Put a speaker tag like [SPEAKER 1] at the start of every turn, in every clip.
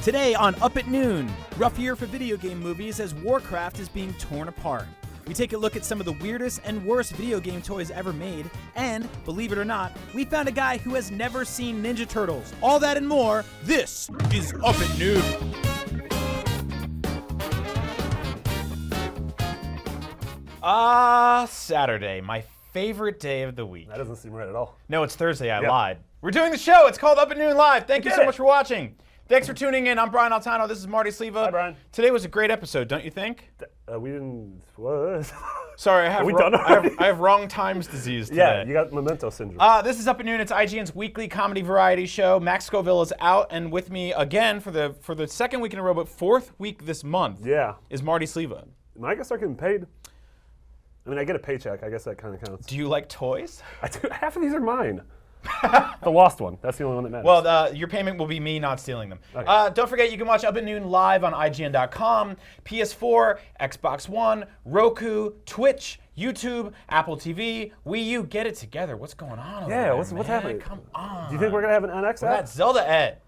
[SPEAKER 1] Today on Up at Noon, rough year for video game movies as Warcraft is being torn apart. We take a look at some of the weirdest and worst video game toys ever made, and, believe it or not, we found a guy who has never seen Ninja Turtles. All that and more, this is Up at Noon. Saturday, my favorite day of the week.
[SPEAKER 2] That doesn't seem right at all.
[SPEAKER 1] No, it's Thursday, I lied. We're doing the show, it's called Up at Noon Live. Thank you so much for watching. Thanks for tuning in. I'm Brian Altano. This is Marty Sleva.
[SPEAKER 2] Hi, Brian.
[SPEAKER 1] Today was a great episode, don't you think?
[SPEAKER 2] We didn't. What?
[SPEAKER 1] Sorry, I have wrong times disease today.
[SPEAKER 2] Yeah, you got memento syndrome.
[SPEAKER 1] This is Up at Noon. It's IGN's weekly comedy variety show. Max Scoville is out, and with me again for the second week in a row, but fourth week this month.
[SPEAKER 2] Yeah.
[SPEAKER 1] Is Marty Sleva.
[SPEAKER 2] Am I gonna start getting paid? I mean, I get a paycheck. I guess that kind of counts.
[SPEAKER 1] Do you like toys?
[SPEAKER 2] I do. Half of these are mine. The lost one. That's the only one that matters.
[SPEAKER 1] Well, your payment will be me not stealing them. Okay. Don't forget, you can watch Up at Noon live on IGN.com, PS4, Xbox One, Roku, Twitch, YouTube, Apple TV, Wii U. Get it together. What's going on over there,
[SPEAKER 2] what's happening?
[SPEAKER 1] Come on.
[SPEAKER 2] Do you think we're going to have an NX app?
[SPEAKER 1] That's Zelda Ed.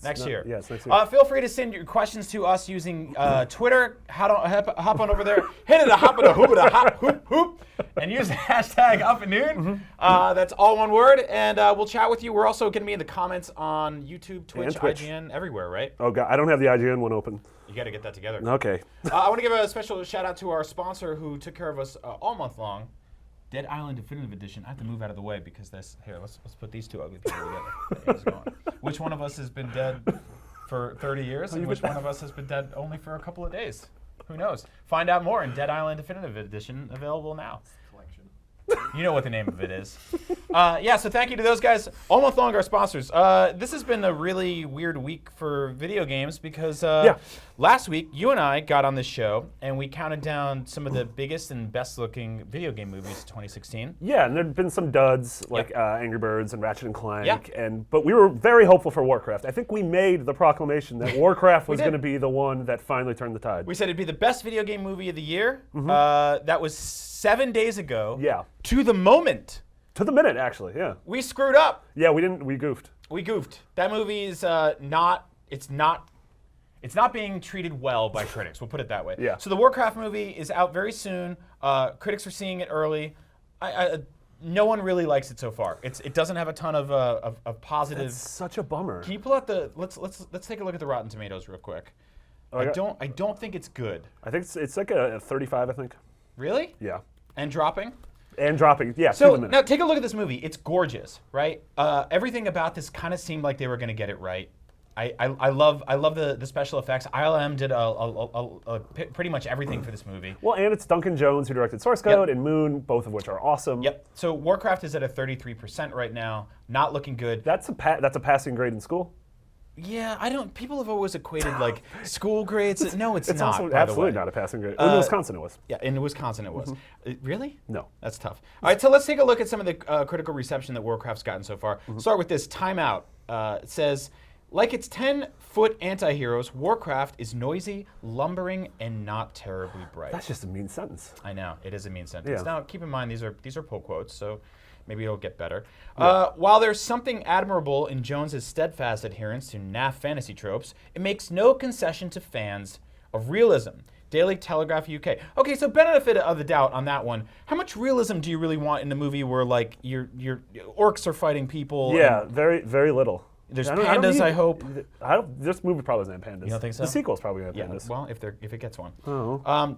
[SPEAKER 1] Next year.
[SPEAKER 2] Yeah, it's next year.
[SPEAKER 1] Feel free to send your questions to us using Twitter. Hop on over there, hit it a hop and a hoop and a hop, hoop, hoop, and use the hashtag Up at Noon. That's all one word, and we'll chat with you. We're also going to be in the comments on YouTube, Twitch, IGN, everywhere, right?
[SPEAKER 2] Oh, God. I don't have the IGN one open.
[SPEAKER 1] You got to get that together.
[SPEAKER 2] Okay.
[SPEAKER 1] I want to give a special shout out to our sponsor who took care of us all month long. Dead Island Definitive Edition. I have to move out of the way because this. Here, let's put these two ugly people together. Which one of us has been dead for 30 years, and which one of us has been dead only for a couple of days? Who knows? Find out more in Dead Island Definitive Edition, available now. Collection. You know what the name of it is. So thank you to those guys. All month long, our sponsors. This has been a really weird week for video games because last week you and I got on this show and we counted down some of the biggest and best looking video game movies of 2016.
[SPEAKER 2] Yeah, and there'd been some duds like Angry Birds and Ratchet and Clank, but we were very hopeful for Warcraft. I think we made the proclamation that Warcraft was going to be the one that finally turned the tide.
[SPEAKER 1] We said it'd be the best video game movie of the year. That was 7 days ago.
[SPEAKER 2] Yeah.
[SPEAKER 1] To the moment.
[SPEAKER 2] To the minute, actually, yeah.
[SPEAKER 1] We screwed up.
[SPEAKER 2] Yeah, we goofed.
[SPEAKER 1] We goofed. That movie is it's not being treated well by critics. We'll put it that way.
[SPEAKER 2] Yeah.
[SPEAKER 1] So the Warcraft movie is out very soon. Critics are seeing it early. No one really likes it so far. It doesn't have a ton of positive.
[SPEAKER 2] That's such a bummer.
[SPEAKER 1] Can you pull out the let's take a look at the Rotten Tomatoes real quick. I don't think it's good.
[SPEAKER 2] I think it's like a 35, I think.
[SPEAKER 1] Really?
[SPEAKER 2] Yeah.
[SPEAKER 1] And dropping?
[SPEAKER 2] And dropping, yeah.
[SPEAKER 1] So now take a look at this movie. It's gorgeous, right? Everything about this kind of seemed like they were going to get it right. I love the special effects. ILM did pretty much everything for this movie.
[SPEAKER 2] Well, and it's Duncan Jones who directed Source Code and Moon, both of which are awesome.
[SPEAKER 1] Yep. So Warcraft is at a 33% right now, not looking good.
[SPEAKER 2] That's a passing grade in school.
[SPEAKER 1] Yeah, people have always equated like school grades. No, it's not.
[SPEAKER 2] Also absolutely not a passing grade. In Wisconsin, it was.
[SPEAKER 1] Yeah, in Wisconsin, it was. Really?
[SPEAKER 2] No.
[SPEAKER 1] That's tough. All right, so let's take a look at some of the critical reception that Warcraft's gotten so far. Start with this. Time Out. It says, like its 10-foot anti-heroes, Warcraft is noisy, lumbering, and not terribly bright.
[SPEAKER 2] That's just a mean sentence.
[SPEAKER 1] I know, it is a mean sentence.
[SPEAKER 2] Yeah.
[SPEAKER 1] Now, keep in mind, these are pull quotes, so maybe it'll get better. While there's something admirable in Jones's steadfast adherence to naff fantasy tropes, it makes no concession to fans of realism. Daily Telegraph UK. Okay, so benefit of the doubt on that one. How much realism do you really want in a movie where like your orcs are fighting people?
[SPEAKER 2] Yeah, very, very little.
[SPEAKER 1] There's pandas, I hope.
[SPEAKER 2] This movie probably doesn't have pandas.
[SPEAKER 1] You don't think so?
[SPEAKER 2] The sequel's probably going to have pandas.
[SPEAKER 1] Well, if it gets one.
[SPEAKER 2] Oh.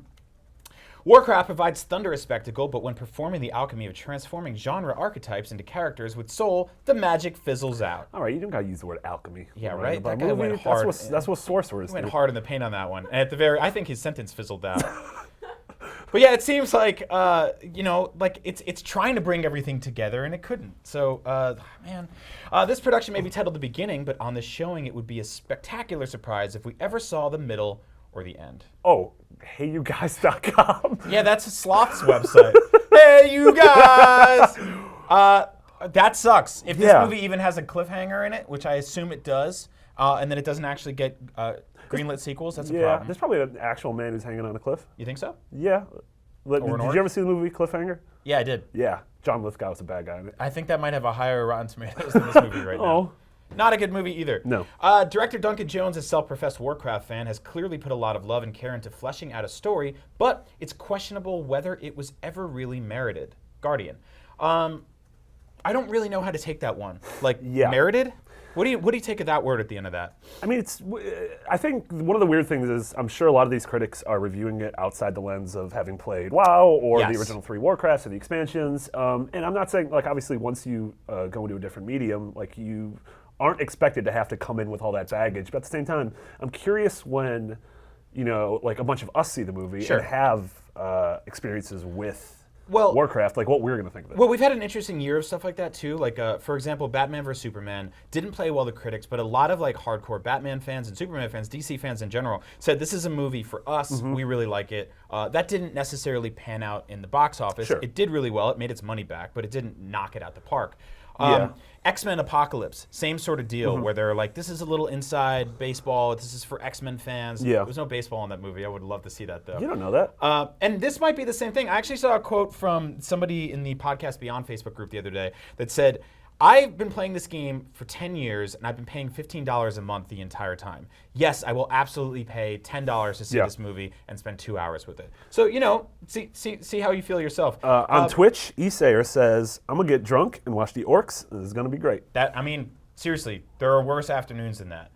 [SPEAKER 1] Warcraft provides thunderous spectacle, but when performing the alchemy of transforming genre archetypes into characters with soul, the magic fizzles out.
[SPEAKER 2] All right, you don't got to use the word alchemy.
[SPEAKER 1] Yeah, right? That guy went hard.
[SPEAKER 2] That's what sorcerers do.
[SPEAKER 1] He went hard in the paint on that one. And I think his sentence fizzled out. But yeah, it seems like, like it's trying to bring everything together, and it couldn't. So, this production may be titled The Beginning, but on the showing, it would be a spectacular surprise if we ever saw the middle or the end.
[SPEAKER 2] Oh, heyyouguys.com.
[SPEAKER 1] Yeah, that's Sloth's website. Hey, you guys! That sucks. If this movie even has a cliffhanger in it, which I assume it does, and then it doesn't actually get greenlit sequels, that's a problem.
[SPEAKER 2] There's probably an actual man who's hanging on a cliff.
[SPEAKER 1] You think so?
[SPEAKER 2] Yeah. Did you ever see the movie Cliffhanger?
[SPEAKER 1] Yeah, I did.
[SPEAKER 2] Yeah. John Lithgow was a bad guy in it.
[SPEAKER 1] I think that might have a higher Rotten Tomatoes than this movie right now. Not a good movie either.
[SPEAKER 2] No.
[SPEAKER 1] Director Duncan Jones, a self-professed Warcraft fan, has clearly put a lot of love and care into fleshing out a story, but it's questionable whether it was ever really merited. Guardian. I don't really know how to take that one. Merited? What do you take of that word at the end of that?
[SPEAKER 2] I mean, I think one of the weird things is I'm sure a lot of these critics are reviewing it outside the lens of having played WoW or the original 3 Warcrafts or the expansions. And I'm not saying, obviously once you go into a different medium, you aren't expected to have to come in with all that baggage. But at the same time, I'm curious when, a bunch of us see the movie and have experiences with Warcraft, what we're going to think of it.
[SPEAKER 1] Well, we've had an interesting year of stuff like that, too. For example, Batman vs. Superman didn't play well to critics, but a lot of, hardcore Batman fans and Superman fans, DC fans in general, said this is a movie for us. We really like it. That didn't necessarily pan out in the box office.
[SPEAKER 2] Sure.
[SPEAKER 1] It did really well. It made its money back, but it didn't knock it out the park. X-Men Apocalypse, same sort of deal, where they're like, this is a little inside baseball. This is for X-Men fans.
[SPEAKER 2] Yeah.
[SPEAKER 1] There was no baseball in that movie. I would love to see that, though.
[SPEAKER 2] You don't know that.
[SPEAKER 1] And this might be the same thing. I actually saw a quote from somebody in the Podcast Beyond Facebook group the other day that said, I've been playing this game for 10 years, and I've been paying $15 a month the entire time. Yes, I will absolutely pay $10 to see this movie and spend 2 hours with it. So, see how you feel yourself.
[SPEAKER 2] On Twitch, Esayer says, I'm going to get drunk and watch the Orcs. This is going to be great.
[SPEAKER 1] Seriously, there are worse afternoons than that.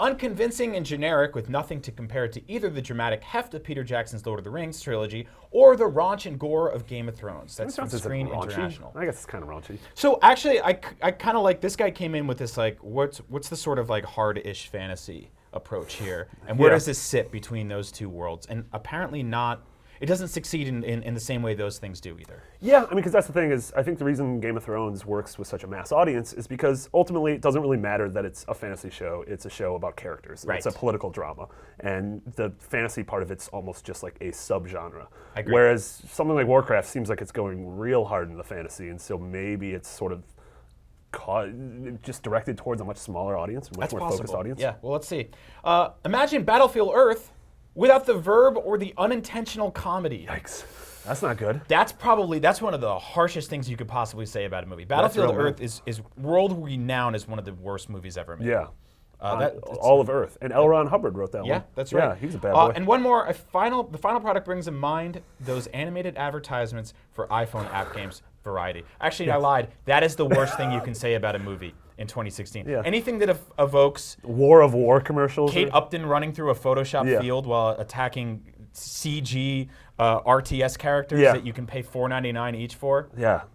[SPEAKER 1] Unconvincing and generic with nothing to compare it to either the dramatic heft of Peter Jackson's Lord of the Rings trilogy or the raunch and gore of Game of Thrones. That's from Screen International.
[SPEAKER 2] I guess it's kind of raunchy.
[SPEAKER 1] So actually, I kind of like, this guy came in with this what's the sort of hard-ish fantasy approach here? And where does this sit between those two worlds? And apparently not. It doesn't succeed in the same way those things do either.
[SPEAKER 2] Yeah, because that's the thing is, I think the reason Game of Thrones works with such a mass audience is because ultimately it doesn't really matter that it's a fantasy show. It's a show about characters.
[SPEAKER 1] Right.
[SPEAKER 2] It's a political drama. And the fantasy part of it's almost just like a subgenre.
[SPEAKER 1] I agree.
[SPEAKER 2] Whereas something like Warcraft seems like it's going real hard in the fantasy, and so maybe it's sort of just directed towards a much smaller audience, a much more focused audience.
[SPEAKER 1] Yeah, well, let's see. Imagine Battlefield Earth without the verb or the unintentional comedy.
[SPEAKER 2] Yikes. That's not good.
[SPEAKER 1] That's one of the harshest things you could possibly say about a movie. Battlefield Earth is world renowned as one of the worst movies ever made.
[SPEAKER 2] Yeah. All of Earth. And L. Ron Hubbard wrote that one.
[SPEAKER 1] Yeah, that's right.
[SPEAKER 2] Yeah, he was a bad boy.
[SPEAKER 1] And one more, the final product brings in mind those animated advertisements for iPhone app games. Variety. Actually, I lied. That is the worst thing you can say about a movie in 2016.
[SPEAKER 2] Yeah.
[SPEAKER 1] Anything that evokes
[SPEAKER 2] War of War commercials.
[SPEAKER 1] Kate Upton running through a Photoshop field while attacking CG RTS characters that you can pay $4.99 each for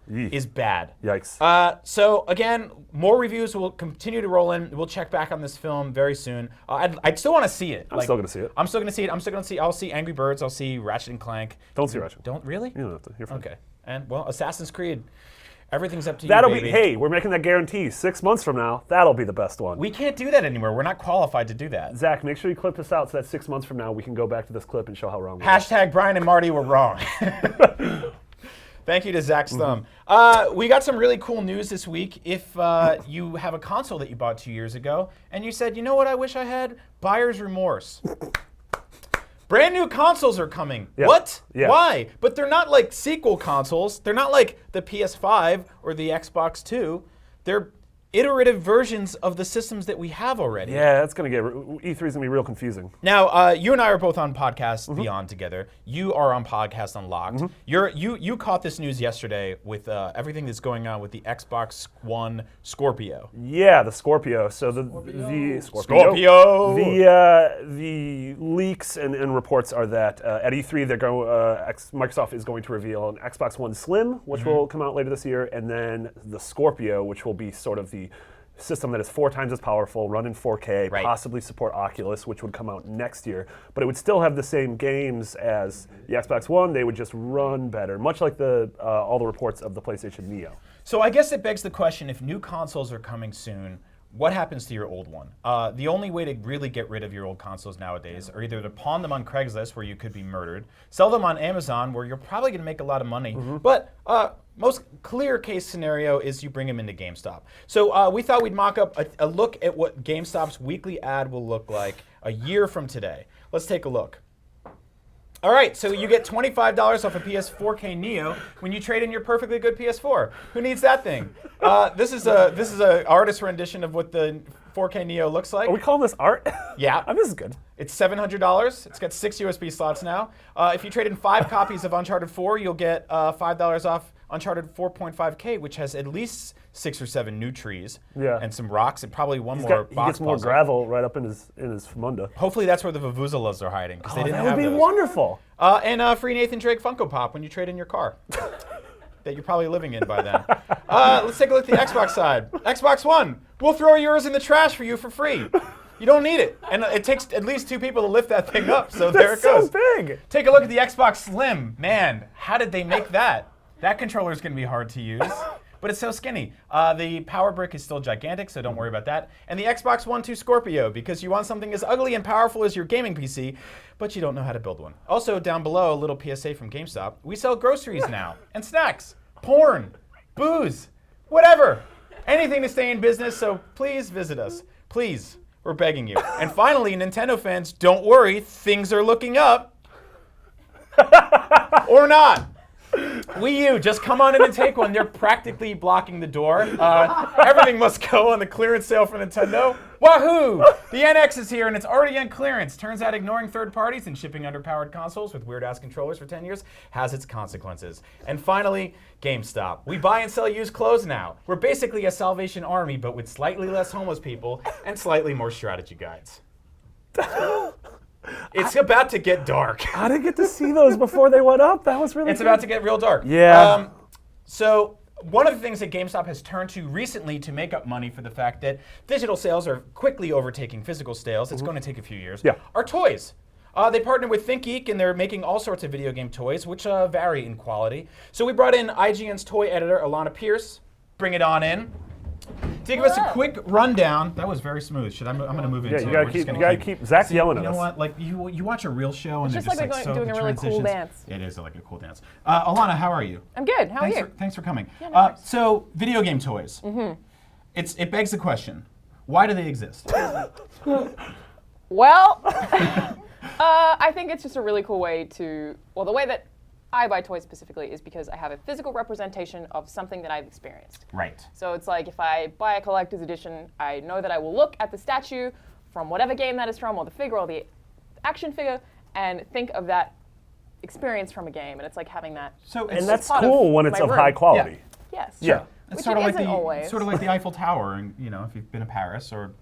[SPEAKER 1] is bad.
[SPEAKER 2] Yikes.
[SPEAKER 1] So again, more reviews will continue to roll in. We'll check back on this film very soon. I'd still want to see it.
[SPEAKER 2] I'm still going to see it.
[SPEAKER 1] I'm still going to see it. I'll see Angry Birds. I'll see Ratchet and Clank.
[SPEAKER 2] Don't see Ratchet.
[SPEAKER 1] Don't really?
[SPEAKER 2] You don't have to. You're fine.
[SPEAKER 1] Okay. And well, Assassin's Creed. Everything's up to you,
[SPEAKER 2] That'll
[SPEAKER 1] baby.
[SPEAKER 2] be, hey, we're making that guarantee. 6 months from now, that'll be the best one.
[SPEAKER 1] We can't do that anymore. We're not qualified to do that.
[SPEAKER 2] Zach, make sure you clip this out so that 6 months from now we can go back to this clip and show how wrong we
[SPEAKER 1] # Brian and Marty were wrong. Thank you to Zach's thumb. We got some really cool news this week. If you have a console that you bought 2 years ago and you said, you know what I wish I had? Buyer's remorse. Brand new consoles are coming.
[SPEAKER 2] Yeah.
[SPEAKER 1] What?
[SPEAKER 2] Yeah.
[SPEAKER 1] Why? But they're not like sequel consoles. They're not like the PS5 or the Xbox 2. They're iterative versions of the systems that we have already.
[SPEAKER 2] Yeah, that's going to get, E3's going to be real confusing.
[SPEAKER 1] Now, you and I are both on Podcast Beyond together. You are on Podcast Unlocked. You caught this news yesterday with everything that's going on with the Xbox One Scorpio.
[SPEAKER 2] Yeah, the Scorpio. So the leaks and reports are that at E3 Microsoft is going to reveal an Xbox One Slim, which will come out later this year, and then the Scorpio, which will be sort of the system that is 4 times as powerful, run in 4K, possibly support Oculus, which would come out next year. But it would still have the same games as the Xbox One. They would just run better, much like all the reports of the PlayStation Neo.
[SPEAKER 1] So I guess it begs the question, if new consoles are coming soon, what happens to your old one? The only way to really get rid of your old consoles nowadays are either to pawn them on Craigslist, where you could be murdered, sell them on Amazon, where you're probably going to make a lot of money, but most clear case scenario is you bring them into GameStop. So we thought we'd mock up a look at what GameStop's weekly ad will look like a year from today. Let's take a look. All right, so you get $25 off a PS4K Neo when you trade in your perfectly good PS4. Who needs that thing? This is a artist rendition of what the 4K Neo looks like.
[SPEAKER 2] Are we calling this art?
[SPEAKER 1] Yeah.
[SPEAKER 2] This is good.
[SPEAKER 1] It's $700. It's got 6 USB slots now. If you trade in 5 copies of Uncharted 4, you'll get $5 off Uncharted 4.5K, which has at least 6 or 7 new trees and some rocks and probably one more box
[SPEAKER 2] He gets more
[SPEAKER 1] puzzle.
[SPEAKER 2] gravel right up in his munda.
[SPEAKER 1] Hopefully that's where the Vuvuzelas are hiding, because they didn't
[SPEAKER 2] that
[SPEAKER 1] have
[SPEAKER 2] would be
[SPEAKER 1] those.
[SPEAKER 2] wonderful.
[SPEAKER 1] And free Nathan Drake Funko Pop when you trade in your car that you're probably living in by then. Let's take a look at the Xbox side. Xbox One, we'll throw yours in the trash for you for free. You don't need it. And it takes at least 2 people to lift that thing up, so there it goes.
[SPEAKER 2] So big.
[SPEAKER 1] Take a look at the Xbox Slim. Man, how did they make that? That controller is going to be hard to use, but it's so skinny. The power brick is still gigantic, so don't worry about that. And the Xbox One 2 Scorpio, because you want something as ugly and powerful as your gaming PC, but you don't know how to build one. Also, down below, a little PSA from GameStop. We sell groceries now, and snacks, porn, booze, whatever. Anything to stay in business, so please visit us. Please, we're begging you. And finally, Nintendo fans, don't worry, things are looking up. Or not. Wii U, just come on in and take one. They're practically blocking the door. Everything must go on the clearance sale for Nintendo. Wahoo! The NX is here and it's already on clearance. Turns out ignoring third parties and shipping underpowered consoles with weird-ass controllers for 10 years has its consequences. And finally, GameStop. We buy and sell used clothes now. We're basically a Salvation Army, but with slightly less homeless people and slightly more strategy guides. It's about to get dark.
[SPEAKER 2] I didn't get to see those before they went up. That was really
[SPEAKER 1] It's about to get real dark.
[SPEAKER 2] Yeah.
[SPEAKER 1] So one of the things that GameStop has turned to recently to make up money for the fact that digital sales are quickly overtaking physical sales, it's going to take a few years, are toys. They partnered with ThinkGeek, and they're making all sorts of video game toys, which vary in quality. So we brought in IGN's toy editor, Alana Pierce. Bring it on in. To give us a quick rundown, that was very smooth. I'm going to move into it.
[SPEAKER 2] Yeah, you gotta keep Zach's yelling at us.
[SPEAKER 1] You know what? Like you watch a real show and
[SPEAKER 3] It's
[SPEAKER 1] they're
[SPEAKER 3] just
[SPEAKER 1] just
[SPEAKER 3] like doing a really cool dance.
[SPEAKER 1] It is like a cool dance. Alana, how are you?
[SPEAKER 3] I'm good. How are you?
[SPEAKER 1] Thanks for coming.
[SPEAKER 3] Yeah, no worries.
[SPEAKER 1] So video game toys. It begs the question: why do they exist?
[SPEAKER 3] Well, I think it's just a really cool way to. Well, the way that I buy toys specifically is because I have a physical representation of something that I've experienced.
[SPEAKER 1] Right.
[SPEAKER 3] So it's like if I buy a collector's edition, I know that I will look at the statue from whatever game that is from, or the figure, or the action figure, and think of that experience from a game. And it's like having that.
[SPEAKER 1] So
[SPEAKER 2] And that's
[SPEAKER 3] part
[SPEAKER 2] cool
[SPEAKER 3] of
[SPEAKER 2] when it's
[SPEAKER 3] my
[SPEAKER 2] of
[SPEAKER 3] room.
[SPEAKER 2] high quality.
[SPEAKER 3] Yes.
[SPEAKER 2] Yeah.
[SPEAKER 1] It's
[SPEAKER 3] Which
[SPEAKER 1] sort
[SPEAKER 3] it
[SPEAKER 1] of like
[SPEAKER 3] isn't always.
[SPEAKER 1] sort of like the Eiffel Tower, and if you've been to Paris, or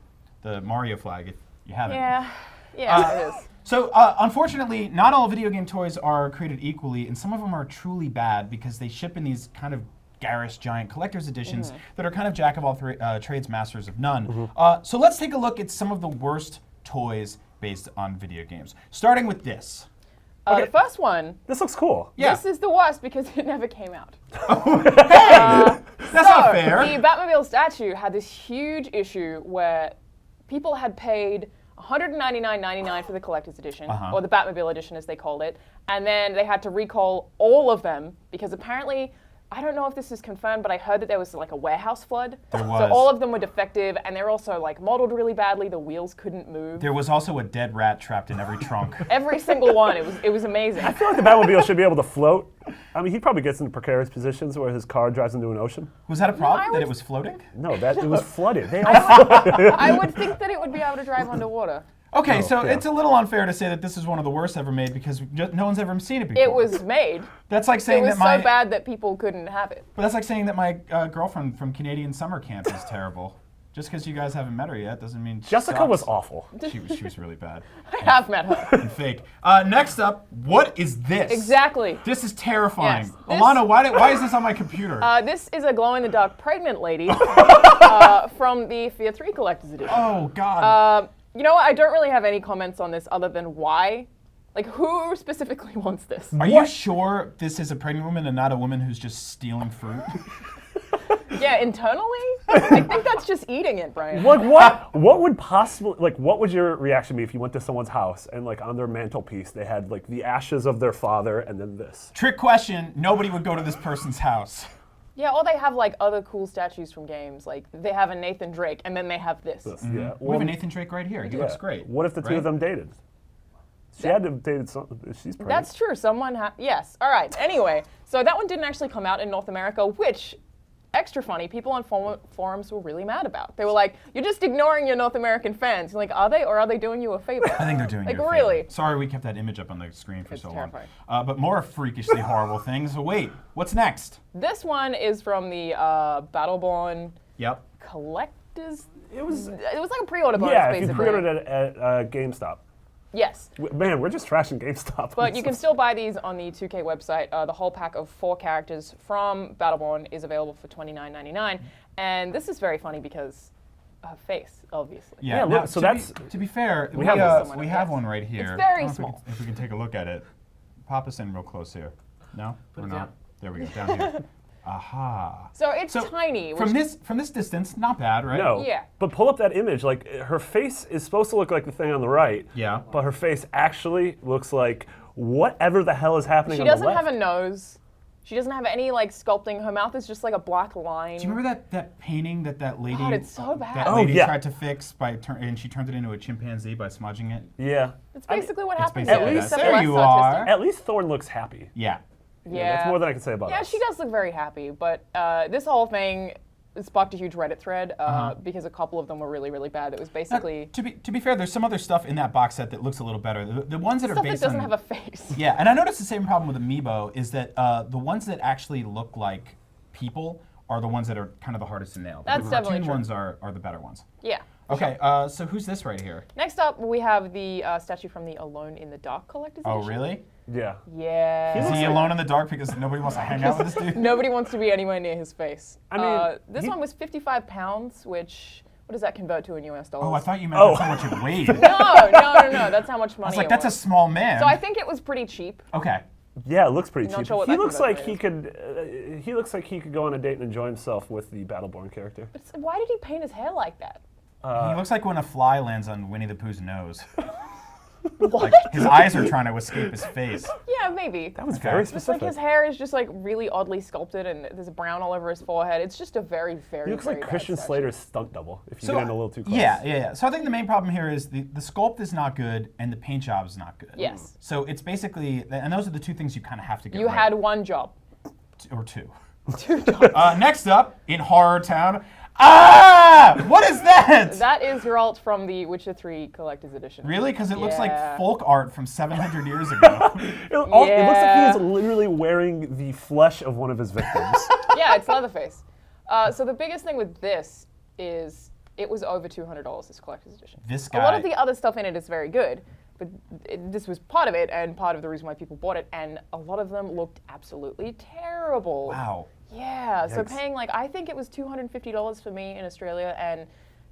[SPEAKER 1] the Mario flag if you haven't.
[SPEAKER 3] Yeah, it is.
[SPEAKER 1] So, unfortunately, not all video game toys are created equally, and some of them are truly bad because they ship in these kind of garish, giant collector's editions that are kind of jack of all trades, masters of none. So let's take a look at some of the worst toys based on video games, starting with this.
[SPEAKER 3] The first one,
[SPEAKER 2] This looks cool.
[SPEAKER 1] Yeah.
[SPEAKER 3] this is the worst because it never came out.
[SPEAKER 1] That's not fair.
[SPEAKER 3] The Batmobile statue had this huge issue where people had paid $199.99 for the collector's edition, or the Batmobile edition as they called it, and then they had to recall all of them because apparently, I don't know if this is confirmed, but I heard that there was like a warehouse flood.
[SPEAKER 1] There was.
[SPEAKER 3] So all of them were defective, and they're also like modeled really badly. The wheels couldn't move.
[SPEAKER 1] There was also a dead rat trapped in every trunk.
[SPEAKER 3] Every single one. It was amazing.
[SPEAKER 2] I feel like the Batmobile should be able to float. I mean, he probably gets into precarious positions where his car drives into an ocean.
[SPEAKER 1] Was that a problem, that
[SPEAKER 3] would-
[SPEAKER 1] it was floating?
[SPEAKER 2] No, that it was flooded. They all
[SPEAKER 3] I would think that it would be able to drive underwater.
[SPEAKER 1] Okay, so
[SPEAKER 2] yeah.
[SPEAKER 1] it's a little unfair to say that this is one of the worst ever made because no one's ever seen it before.
[SPEAKER 3] It was made.
[SPEAKER 1] That's like
[SPEAKER 3] It
[SPEAKER 1] saying
[SPEAKER 3] was
[SPEAKER 1] that my
[SPEAKER 3] so bad that people couldn't have it.
[SPEAKER 1] But that's like saying that my girlfriend from Canadian summer camp is terrible. Just because you guys haven't met her yet doesn't mean she
[SPEAKER 2] Jessica
[SPEAKER 1] sucks.
[SPEAKER 2] was awful.
[SPEAKER 1] She was really bad
[SPEAKER 3] I have met her.
[SPEAKER 1] and fake. Next up, what is this?
[SPEAKER 3] Exactly.
[SPEAKER 1] This is terrifying.
[SPEAKER 3] Yes, this-
[SPEAKER 1] Alana, why is this on my computer?
[SPEAKER 3] This is a glow-in-the-dark pregnant lady from the Fear 3 Collector's Edition.
[SPEAKER 1] Oh God.
[SPEAKER 3] You know what? I don't really have any comments on this other than why. Like, who specifically wants this?
[SPEAKER 1] Are you sure this is a pregnant woman and not a woman who's just stealing fruit?
[SPEAKER 3] Yeah, internally? I think that's just eating it, Brian.
[SPEAKER 2] What would possibly, like, what would your reaction be if you went to someone's house and, like, on their mantelpiece they had, like, the ashes of their father and then this?
[SPEAKER 1] Trick question, nobody would go to this person's house.
[SPEAKER 3] Yeah, or they have, like, other cool statues from games. Like, they have a Nathan Drake, and then they have this.
[SPEAKER 2] Yeah.
[SPEAKER 1] We have a Nathan Drake right here. He looks great.
[SPEAKER 2] What if the two
[SPEAKER 1] right?
[SPEAKER 2] of them dated? She had to have dated something. She's pretty.
[SPEAKER 3] That's true. Yes. All right. Anyway, so that one didn't actually come out in North America, which, extra funny, people on forums were really mad about. They were like, "You're just ignoring your North American fans." You're like, are they, or are they doing you a favor?
[SPEAKER 1] I think they're doing
[SPEAKER 3] like
[SPEAKER 1] you a favor.
[SPEAKER 3] really.
[SPEAKER 1] Sorry, we kept that image up on the screen for
[SPEAKER 3] It's
[SPEAKER 1] so
[SPEAKER 3] terrifying.
[SPEAKER 1] long. But more freakishly horrible things. Wait, what's next?
[SPEAKER 3] This one is from the Battleborn
[SPEAKER 1] Yep.
[SPEAKER 3] Collectors.
[SPEAKER 2] It was
[SPEAKER 3] like a pre-order bonus,
[SPEAKER 2] yeah. If
[SPEAKER 3] basically.
[SPEAKER 2] you pre-ordered it at GameStop.
[SPEAKER 3] Yes.
[SPEAKER 2] Man, we're just trashing GameStop.
[SPEAKER 3] But you can still buy these on the 2K website. The whole pack of 4 characters from Battleborn is available for $29.99. And this is very funny because her face, obviously.
[SPEAKER 2] Yeah,
[SPEAKER 1] now,
[SPEAKER 2] look, so
[SPEAKER 1] to be fair, we
[SPEAKER 2] have
[SPEAKER 1] have one right here.
[SPEAKER 3] It's very
[SPEAKER 1] I don't know
[SPEAKER 3] small.
[SPEAKER 1] If we can take a look at it. Pop us in real close here. No?
[SPEAKER 4] Put
[SPEAKER 1] Or
[SPEAKER 4] it
[SPEAKER 1] not?
[SPEAKER 4] down.
[SPEAKER 1] There we go, down here. Aha.
[SPEAKER 3] So it's tiny.
[SPEAKER 1] From
[SPEAKER 3] which-
[SPEAKER 1] this distance, not bad, right?
[SPEAKER 2] No.
[SPEAKER 3] Yeah.
[SPEAKER 2] But pull up that image. Like, her face is supposed to look like the thing on the right.
[SPEAKER 1] Yeah.
[SPEAKER 2] But her face actually looks like whatever the hell is happening
[SPEAKER 3] She
[SPEAKER 2] on the
[SPEAKER 3] doesn't
[SPEAKER 2] left.
[SPEAKER 3] have a nose. She doesn't have any like sculpting. Her mouth is just like a black line.
[SPEAKER 1] Do you remember that painting that lady?
[SPEAKER 3] God, it's so bad.
[SPEAKER 1] That
[SPEAKER 2] Oh,
[SPEAKER 1] lady
[SPEAKER 2] yeah.
[SPEAKER 1] tried to fix and she turned it into a chimpanzee by smudging it.
[SPEAKER 2] Yeah.
[SPEAKER 3] It's basically what
[SPEAKER 1] It's
[SPEAKER 3] happens.
[SPEAKER 1] basically
[SPEAKER 2] At
[SPEAKER 3] there,
[SPEAKER 2] least-
[SPEAKER 3] except
[SPEAKER 1] there
[SPEAKER 3] less
[SPEAKER 1] you
[SPEAKER 3] artistic.
[SPEAKER 1] are.
[SPEAKER 2] At least Thorn looks happy.
[SPEAKER 1] Yeah.
[SPEAKER 3] Yeah.
[SPEAKER 2] That's more than I can say about
[SPEAKER 3] Yeah,
[SPEAKER 2] us.
[SPEAKER 3] she does look very happy, but this whole thing sparked a huge Reddit thread because a couple of them were really, really bad. It was basically
[SPEAKER 1] To be fair, there's some other stuff in that box set that looks a little better. The ones that are
[SPEAKER 3] stuff that
[SPEAKER 1] based
[SPEAKER 3] doesn't
[SPEAKER 1] on
[SPEAKER 3] have a face.
[SPEAKER 1] yeah, and I noticed the same problem with Amiibo is that the ones that actually look like people are the ones that are kind of the hardest to nail.
[SPEAKER 3] That's
[SPEAKER 1] the
[SPEAKER 3] definitely
[SPEAKER 1] cartoon
[SPEAKER 3] true.
[SPEAKER 1] ones are the better ones.
[SPEAKER 3] Yeah.
[SPEAKER 1] Okay, so who's this right here?
[SPEAKER 3] Next up, we have the statue from the Alone in the Dark collector's
[SPEAKER 1] Oh,
[SPEAKER 3] edition.
[SPEAKER 1] really?
[SPEAKER 2] Yeah.
[SPEAKER 3] Yeah.
[SPEAKER 1] Is he alone in the dark because nobody wants to hang out with this dude?
[SPEAKER 3] Nobody wants to be anywhere near his face.
[SPEAKER 2] I mean,
[SPEAKER 3] this one was 55 pounds, which, what does that convert to in US dollars?
[SPEAKER 1] Oh, I thought you meant
[SPEAKER 2] Oh.
[SPEAKER 1] that's how much it weighed.
[SPEAKER 3] No. That's how much money
[SPEAKER 1] I was like,
[SPEAKER 3] it
[SPEAKER 1] that's a
[SPEAKER 3] was.
[SPEAKER 1] small man.
[SPEAKER 3] So I think it was pretty cheap.
[SPEAKER 1] Okay.
[SPEAKER 2] Yeah, it looks pretty
[SPEAKER 3] Not
[SPEAKER 2] cheap.
[SPEAKER 3] sure what
[SPEAKER 2] He
[SPEAKER 3] that
[SPEAKER 2] looks like
[SPEAKER 3] conversion
[SPEAKER 2] he looks like he could go on a date and enjoy himself with the Battleborn character.
[SPEAKER 3] But why did he paint his hair like that?
[SPEAKER 1] He looks like when a fly lands on Winnie the Pooh's nose.
[SPEAKER 3] What?
[SPEAKER 1] Like his eyes are trying to escape his face.
[SPEAKER 3] Yeah, maybe.
[SPEAKER 2] That was very
[SPEAKER 3] Just like
[SPEAKER 2] specific.
[SPEAKER 3] his hair is just like really oddly sculpted, and there's brown all over his forehead. It's just a very, very.
[SPEAKER 2] He looks
[SPEAKER 3] very
[SPEAKER 2] like
[SPEAKER 3] bad
[SPEAKER 2] Christian
[SPEAKER 3] statue.
[SPEAKER 2] Slater's stunt double. If you get in a little too close.
[SPEAKER 1] Yeah. So I think the main problem here is the sculpt is not good and the paint job is not good.
[SPEAKER 3] Yes.
[SPEAKER 1] So it's basically, and those are the two things you kind of have to get
[SPEAKER 3] You
[SPEAKER 1] right.
[SPEAKER 3] had one job.
[SPEAKER 1] Or two.
[SPEAKER 3] 2 jobs.
[SPEAKER 1] Next up, in Horror Town. Ah! What is that?
[SPEAKER 3] That is Geralt from the Witcher 3 Collector's Edition.
[SPEAKER 1] Really? Because it looks like
[SPEAKER 3] Yeah.
[SPEAKER 1] folk art from 700 years ago.
[SPEAKER 2] It looks like
[SPEAKER 3] Yeah.
[SPEAKER 2] he is literally wearing the flesh of one of his victims.
[SPEAKER 3] Yeah, it's Leatherface. So the biggest thing with this is it was over $200 this collector's edition.
[SPEAKER 1] This
[SPEAKER 3] A lot
[SPEAKER 1] guy-
[SPEAKER 3] of the other stuff in it is very good, but this was part of it and part of the reason why people bought it, and a lot of them looked absolutely terrible.
[SPEAKER 1] Wow.
[SPEAKER 3] Yeah, so
[SPEAKER 2] Yikes.
[SPEAKER 3] paying like, I think it was $250 for me in Australia, and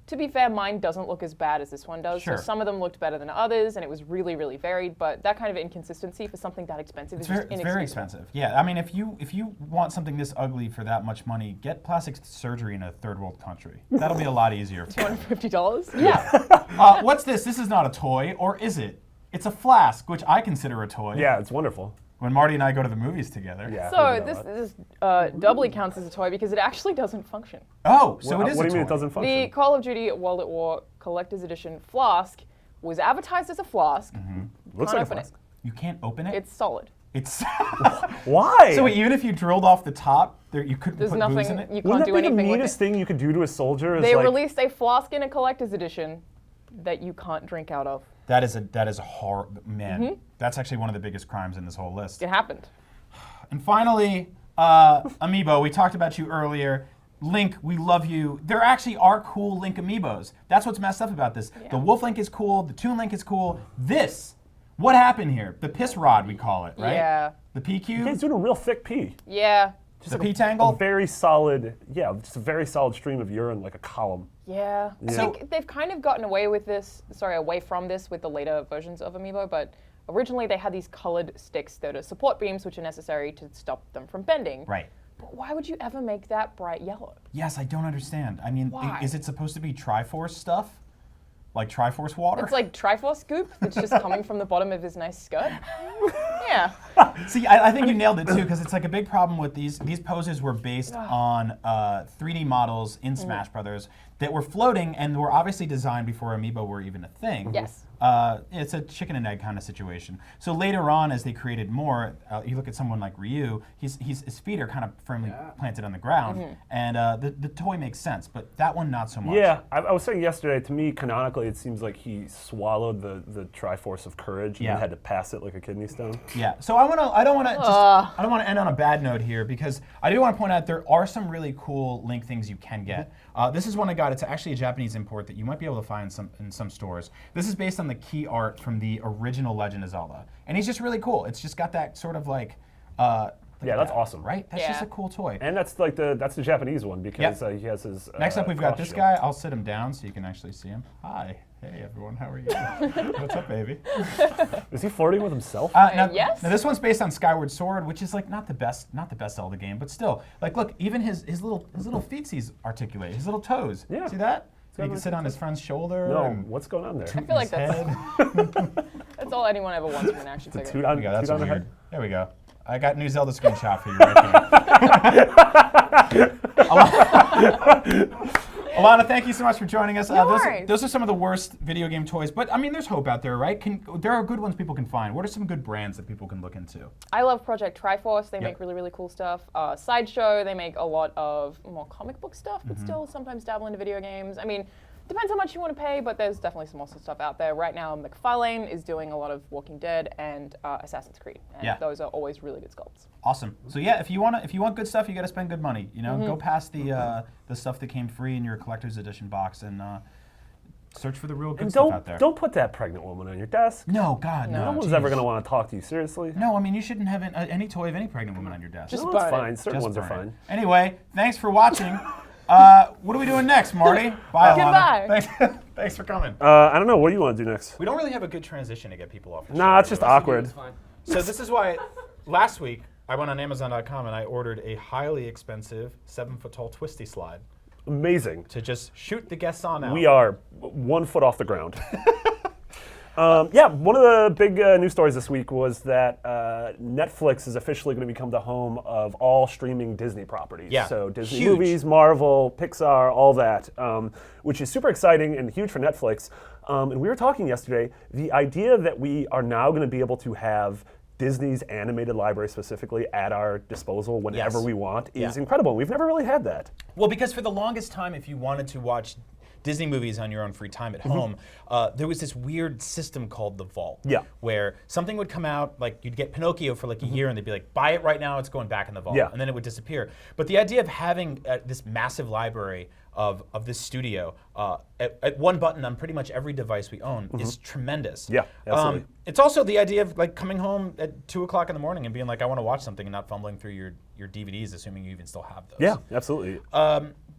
[SPEAKER 3] to be fair, mine doesn't look as bad as this one does.
[SPEAKER 1] Sure.
[SPEAKER 3] So some of them looked better than others, and it was really, really varied, but that kind of inconsistency for something that expensive is just
[SPEAKER 1] It's very
[SPEAKER 3] inexcusable.
[SPEAKER 1] expensive. Yeah, I mean, if you want something this ugly for that much money, get plastic surgery in a third world country. That'll be a lot easier.
[SPEAKER 3] $250? Yeah.
[SPEAKER 1] What's this? This is not a toy, or is it? It's a flask, which I consider a toy.
[SPEAKER 2] Yeah, it's wonderful.
[SPEAKER 1] When Marty and I go to the movies together.
[SPEAKER 2] Yeah.
[SPEAKER 3] So
[SPEAKER 2] we do
[SPEAKER 3] this,
[SPEAKER 2] that.
[SPEAKER 3] this doubly counts as a toy because it actually doesn't function.
[SPEAKER 1] Oh, so
[SPEAKER 2] What
[SPEAKER 1] it is
[SPEAKER 2] do
[SPEAKER 1] a
[SPEAKER 2] you mean
[SPEAKER 1] toy.
[SPEAKER 2] it doesn't function?
[SPEAKER 3] The Call of Duty World at War Collector's Edition flask was advertised as a flask.
[SPEAKER 2] Looks
[SPEAKER 3] Can't
[SPEAKER 2] like a
[SPEAKER 3] open
[SPEAKER 2] flask.
[SPEAKER 1] You can't open it?
[SPEAKER 3] It's solid.
[SPEAKER 1] It's
[SPEAKER 2] Why?
[SPEAKER 1] So wait, even if you drilled off the top, you couldn't
[SPEAKER 3] There's
[SPEAKER 1] put booze
[SPEAKER 3] nothing,
[SPEAKER 1] in it?
[SPEAKER 3] you
[SPEAKER 2] Wouldn't
[SPEAKER 3] can't
[SPEAKER 2] that
[SPEAKER 3] do
[SPEAKER 2] be the
[SPEAKER 3] anything with
[SPEAKER 2] meanest
[SPEAKER 3] it.
[SPEAKER 2] thing you could do to a soldier? Is
[SPEAKER 3] They
[SPEAKER 2] like,
[SPEAKER 3] released a flask in a collector's edition that you can't drink out of.
[SPEAKER 1] That is a horror, man. That's actually one of the biggest crimes in this whole list.
[SPEAKER 3] It happened.
[SPEAKER 1] And finally, Amiibo. We talked about you earlier. Link, we love you. There actually are cool Link Amiibos. That's what's messed up about this.
[SPEAKER 3] Yeah.
[SPEAKER 1] The Wolf Link is cool. The Toon Link is cool. This, what happened here? The piss rod, we call it, right?
[SPEAKER 3] Yeah.
[SPEAKER 1] The PQ?
[SPEAKER 2] He's doing a real thick pee.
[SPEAKER 3] Yeah.
[SPEAKER 1] The
[SPEAKER 2] A
[SPEAKER 1] P-tangle?
[SPEAKER 2] very solid, just a very solid stream of urine, like a column.
[SPEAKER 3] Yeah. I think they've kind of gotten away with this, away from this with the later versions of Amiibo, but originally they had these colored sticks that are support beams which are necessary to stop them from bending.
[SPEAKER 1] Right.
[SPEAKER 3] But why would you ever make that bright yellow?
[SPEAKER 1] Yes, I don't understand. I mean,
[SPEAKER 3] Why?
[SPEAKER 1] is it supposed to be Triforce stuff? Like Triforce water?
[SPEAKER 3] It's like Triforce goop that's just coming from the bottom of his nice skirt. Yeah.
[SPEAKER 1] See, I think you nailed it too, because it's like a big problem with these poses were based on 3D models in Smash Brothers that were floating and were obviously designed before Amiibo were even a thing.
[SPEAKER 3] Yes.
[SPEAKER 1] It's a chicken and egg kind of situation. So later on, as they created more, you look at someone like Ryu, his feet are kind of firmly planted on the ground, and the toy makes sense, but that one not so much.
[SPEAKER 2] Yeah, I was saying yesterday, to me, canonically, it seems like he swallowed the Triforce of Courage and had to pass it like a kidney stone.
[SPEAKER 1] Yeah, so I don't want to end on a bad note here, because I do want to point out there are some really cool Link things you can get. This is one I got. It's actually a Japanese import that you might be able to find in some stores. This is based on the key art from the original Legend of Zelda, and he's just really cool. It's just got that sort of like.
[SPEAKER 2] Yeah, that's awesome,
[SPEAKER 1] right? That's just a cool toy.
[SPEAKER 2] And that's like that's the Japanese one because he has his.
[SPEAKER 1] Next up, we've got this guy. I'll sit him down so you can actually see him. Hi, hey everyone, how are you? What's up, baby?
[SPEAKER 2] Is he flirting with himself?
[SPEAKER 3] Yes.
[SPEAKER 1] Now this one's based on Skyward Sword, which is like not the best Zelda game, but still, like look, even his little feetsies articulate, his little toes.
[SPEAKER 2] Yeah.
[SPEAKER 1] See that? So he can sit on his friend's shoulder.
[SPEAKER 2] No,
[SPEAKER 1] and
[SPEAKER 2] what's going on there?
[SPEAKER 3] I feel like that's all anyone ever wants from an action figure.
[SPEAKER 2] Toot on,
[SPEAKER 1] There we go. That's
[SPEAKER 2] toot on the
[SPEAKER 1] weird.
[SPEAKER 2] head.
[SPEAKER 1] There we go. I got new Zelda screenshot for you right there. Alana, thank you so much for joining us. Those are some of the worst video game toys, but I mean, there's hope out there, right? There are good ones people can find. What are some good brands that people can look into?
[SPEAKER 3] I love Project Triforce. They make really, really cool stuff. Sideshow, they make a lot of more comic book stuff, but still sometimes dabble into video games. I mean, depends how much you want to pay, but there's definitely some awesome stuff out there. Right now, McFarlane is doing a lot of Walking Dead and Assassin's Creed, and those are always really good sculpts.
[SPEAKER 1] Awesome. So yeah, if you want good stuff, you got to spend good money. You know, go past the stuff that came free in your collector's edition box and search for the real good stuff out there.
[SPEAKER 2] Don't put that pregnant woman on your desk.
[SPEAKER 1] No, God, no.
[SPEAKER 2] No one's ever going to want to talk to you, seriously.
[SPEAKER 1] No, I mean, you shouldn't have any toy of any pregnant woman on your desk.
[SPEAKER 3] Just
[SPEAKER 2] no,
[SPEAKER 3] burn
[SPEAKER 2] it's fine.
[SPEAKER 3] it.
[SPEAKER 2] Certain
[SPEAKER 1] Just
[SPEAKER 2] ones are
[SPEAKER 1] burn it.
[SPEAKER 2] fine.
[SPEAKER 1] Anyway, thanks for watching. What are we doing next, Marty? Bye, Alana.
[SPEAKER 3] Goodbye.
[SPEAKER 1] Thanks for coming.
[SPEAKER 2] I don't know. What do you want to do next?
[SPEAKER 1] We don't really have a good transition to get people off the
[SPEAKER 2] Nah,
[SPEAKER 1] show,
[SPEAKER 2] it's just
[SPEAKER 1] do we?
[SPEAKER 2] awkward.
[SPEAKER 4] It's fine.
[SPEAKER 1] So this is why last week I went on Amazon.com and I ordered a highly expensive 7-foot-tall twisty slide
[SPEAKER 2] Amazing.
[SPEAKER 1] to just shoot the guests on out.
[SPEAKER 2] We are 1 foot off the ground. Yeah, one of the big news stories this week was that Netflix is officially going to become the home of all streaming Disney properties.
[SPEAKER 1] Yeah,
[SPEAKER 2] So Disney
[SPEAKER 1] huge.
[SPEAKER 2] movies, Marvel, Pixar, all that, which is super exciting and huge for Netflix. And we were talking yesterday, the idea that we are now going to be able to have Disney's animated library specifically at our disposal whenever
[SPEAKER 1] Yes.
[SPEAKER 2] we want is incredible. We've never really had that.
[SPEAKER 1] Well, because for the longest time, if you wanted to watch Disney movies on your own free time at home, there was this weird system called the Vault.
[SPEAKER 2] Yeah.
[SPEAKER 1] Where something would come out, like you'd get Pinocchio for like a year and they'd be like, buy it right now, it's going back in the Vault.
[SPEAKER 2] Yeah.
[SPEAKER 1] And then it would disappear. But the idea of having this massive library of this studio at one button on pretty much every device we own is tremendous.
[SPEAKER 2] Yeah, absolutely.
[SPEAKER 1] It's also the idea of like coming home at 2 o'clock in the morning and being like, I want to watch something and not fumbling through your DVDs, assuming you even still have those.
[SPEAKER 2] Yeah, absolutely.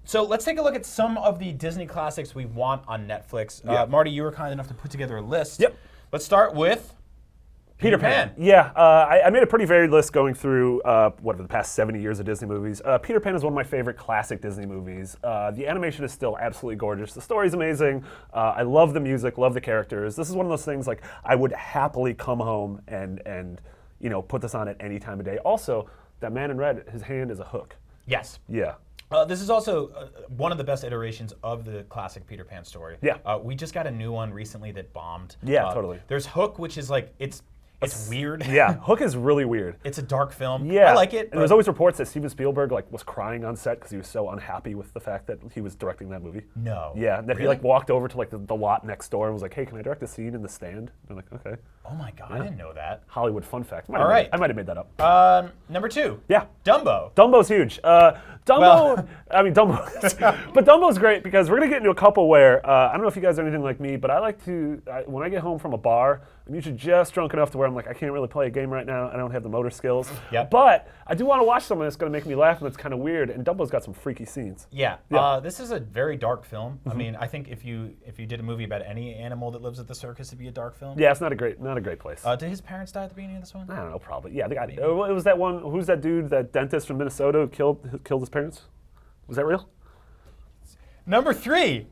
[SPEAKER 1] So let's take a look at some of the Disney classics we want on Netflix. Marty, you were kind enough to put together a list.
[SPEAKER 2] Yep.
[SPEAKER 1] Let's start with Peter Pan.
[SPEAKER 2] Yeah, I made a pretty varied list going through whatever the past 70 years of Disney movies. Peter Pan is one of my favorite classic Disney movies. The animation is still absolutely gorgeous. The story's amazing. I love the music, love the characters. This is one of those things like I would happily come home and put this on at any time of day. Also, that man in red, his hand is a hook.
[SPEAKER 1] Yes.
[SPEAKER 2] Yeah.
[SPEAKER 1] This is also one of the best iterations of the classic Peter Pan story.
[SPEAKER 2] Yeah.
[SPEAKER 1] We just got a new one recently that bombed.
[SPEAKER 2] Yeah, totally.
[SPEAKER 1] There's Hook, which is like, it's weird.
[SPEAKER 2] Yeah, Hook is really weird.
[SPEAKER 1] It's a dark film.
[SPEAKER 2] Yeah,
[SPEAKER 1] I like it.
[SPEAKER 2] And there's always reports that Steven Spielberg was crying on set because he was so unhappy with the fact that he was directing that movie.
[SPEAKER 1] No.
[SPEAKER 2] Yeah, that he
[SPEAKER 1] Really?
[SPEAKER 2] walked over to the lot next door and was like, "Hey, can I direct a scene in the stand?" And I'm like, "Okay."
[SPEAKER 1] Oh my God, I didn't know that.
[SPEAKER 2] Hollywood fun fact.
[SPEAKER 1] All right.
[SPEAKER 2] I might have made that up.
[SPEAKER 1] Number 2.
[SPEAKER 2] Yeah.
[SPEAKER 1] Dumbo.
[SPEAKER 2] Dumbo's huge. Dumbo, but Dumbo's great because we're gonna get into a couple where I don't know if you guys are anything like me, but I like to when I get home from a bar, I'm usually just drunk enough to where I'm like, I can't really play a game right now. I don't have the motor skills.
[SPEAKER 1] Yep.
[SPEAKER 2] But I do want to watch something that's gonna make me laugh and that's kind of weird. And Dumbo's got some freaky scenes.
[SPEAKER 1] Yeah.
[SPEAKER 2] Yeah.
[SPEAKER 1] This is a very dark film. I mean, I think if you did a movie about any animal that lives at the circus, it'd be a dark film.
[SPEAKER 2] Yeah, it's not a great place.
[SPEAKER 1] Did his parents die at the beginning of this one?
[SPEAKER 2] I don't know, probably. Yeah, the guy. It was that one. Who's that dude? That dentist from Minnesota who killed his parents? Was that real?
[SPEAKER 1] Number 3,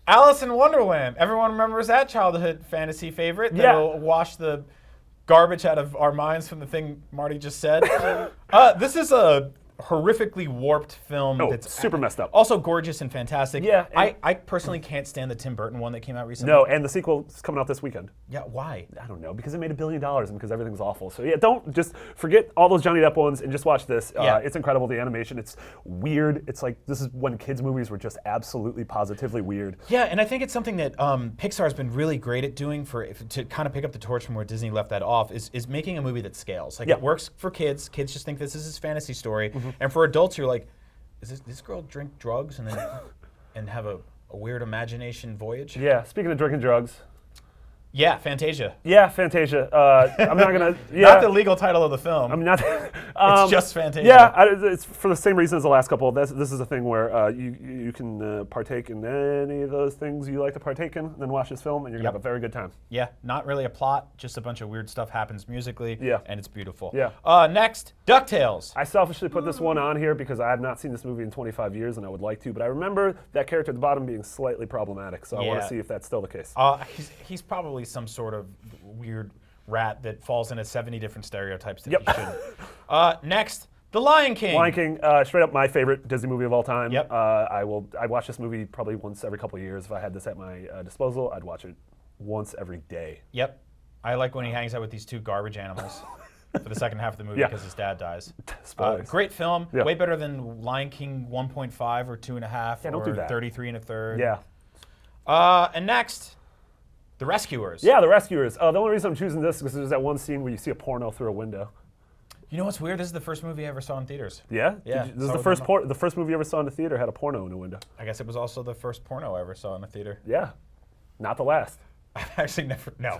[SPEAKER 1] Alice in Wonderland. Everyone remembers that childhood fantasy favorite that'll wash the garbage out of our minds from the thing Marty just said. This is a horrifically warped film.
[SPEAKER 2] Oh,
[SPEAKER 1] that's
[SPEAKER 2] super messed up.
[SPEAKER 1] Also gorgeous and fantastic.
[SPEAKER 2] Yeah, and-
[SPEAKER 1] I personally can't stand the Tim Burton one that came out recently.
[SPEAKER 2] No, and the sequel is coming out this weekend.
[SPEAKER 1] Yeah, why?
[SPEAKER 2] I don't know, because it made $1 billion and because everything's awful. So yeah, don't just forget all those Johnny Depp ones and just watch this.
[SPEAKER 1] Yeah.
[SPEAKER 2] It's incredible. The animation, it's weird. It's like this is when kids' movies were just absolutely positively weird.
[SPEAKER 1] Yeah, and I think it's something that Pixar's been really great at doing to kind of pick up the torch from where Disney left that off is making a movie that scales. Like
[SPEAKER 2] Yeah.
[SPEAKER 1] it works for kids. Kids just think this is his fantasy story, and for adults, you're like, is this girl drink drugs and then and have a weird imagination voyage?
[SPEAKER 2] Yeah. Speaking of drinking drugs.
[SPEAKER 1] Yeah, Fantasia.
[SPEAKER 2] Yeah, Fantasia. I'm not gonna. Yeah.
[SPEAKER 1] Not the legal title of the film.
[SPEAKER 2] I'm not.
[SPEAKER 1] It's just Fantasia.
[SPEAKER 2] Yeah, it's for the same reason as the last couple. This is a thing where you can partake in any of those things you like to partake in, and then watch this film, and you're gonna have a very good time.
[SPEAKER 1] Yeah, not really a plot, just a bunch of weird stuff happens musically.
[SPEAKER 2] Yeah.
[SPEAKER 1] And it's beautiful.
[SPEAKER 2] Yeah.
[SPEAKER 1] Next, DuckTales.
[SPEAKER 2] I selfishly put this one on here because I have not seen this movie in 25 years, and I would like to. But I remember that character at the bottom being slightly problematic, so I want to see if that's still the case.
[SPEAKER 1] He's probably some sort of weird rat that falls into 70 different stereotypes that
[SPEAKER 2] Yep.
[SPEAKER 1] he shouldn't. Next, The Lion King.
[SPEAKER 2] Lion King, straight up my favorite Disney movie of all time.
[SPEAKER 1] Yep.
[SPEAKER 2] I watch this movie probably once every couple of years. If I had this at my disposal, I'd watch it once every day.
[SPEAKER 1] Yep. I like when he hangs out with these two garbage animals for the second half of the movie
[SPEAKER 2] Yeah.
[SPEAKER 1] because his dad dies.
[SPEAKER 2] Spoilers.
[SPEAKER 1] Great film.
[SPEAKER 2] Yeah.
[SPEAKER 1] Way better than Lion King 1.5 or 2.5
[SPEAKER 2] Yeah, don't
[SPEAKER 1] or
[SPEAKER 2] do that.
[SPEAKER 1] 33 1/3.
[SPEAKER 2] Yeah.
[SPEAKER 1] And next, The Rescuers.
[SPEAKER 2] Yeah, The Rescuers. The only reason I'm choosing this is because there's that one scene where you see a porno through a window.
[SPEAKER 1] You know what's weird? This is the first movie I ever saw in theaters.
[SPEAKER 2] Yeah?
[SPEAKER 1] Yeah,
[SPEAKER 2] This is
[SPEAKER 1] saw
[SPEAKER 2] the
[SPEAKER 1] it
[SPEAKER 2] first
[SPEAKER 1] in
[SPEAKER 2] the first movie you ever saw in the theater had a porno in a window.
[SPEAKER 1] I guess it was also the first porno I ever saw in a theater.
[SPEAKER 2] Yeah. Not the last.
[SPEAKER 1] I've actually never, no.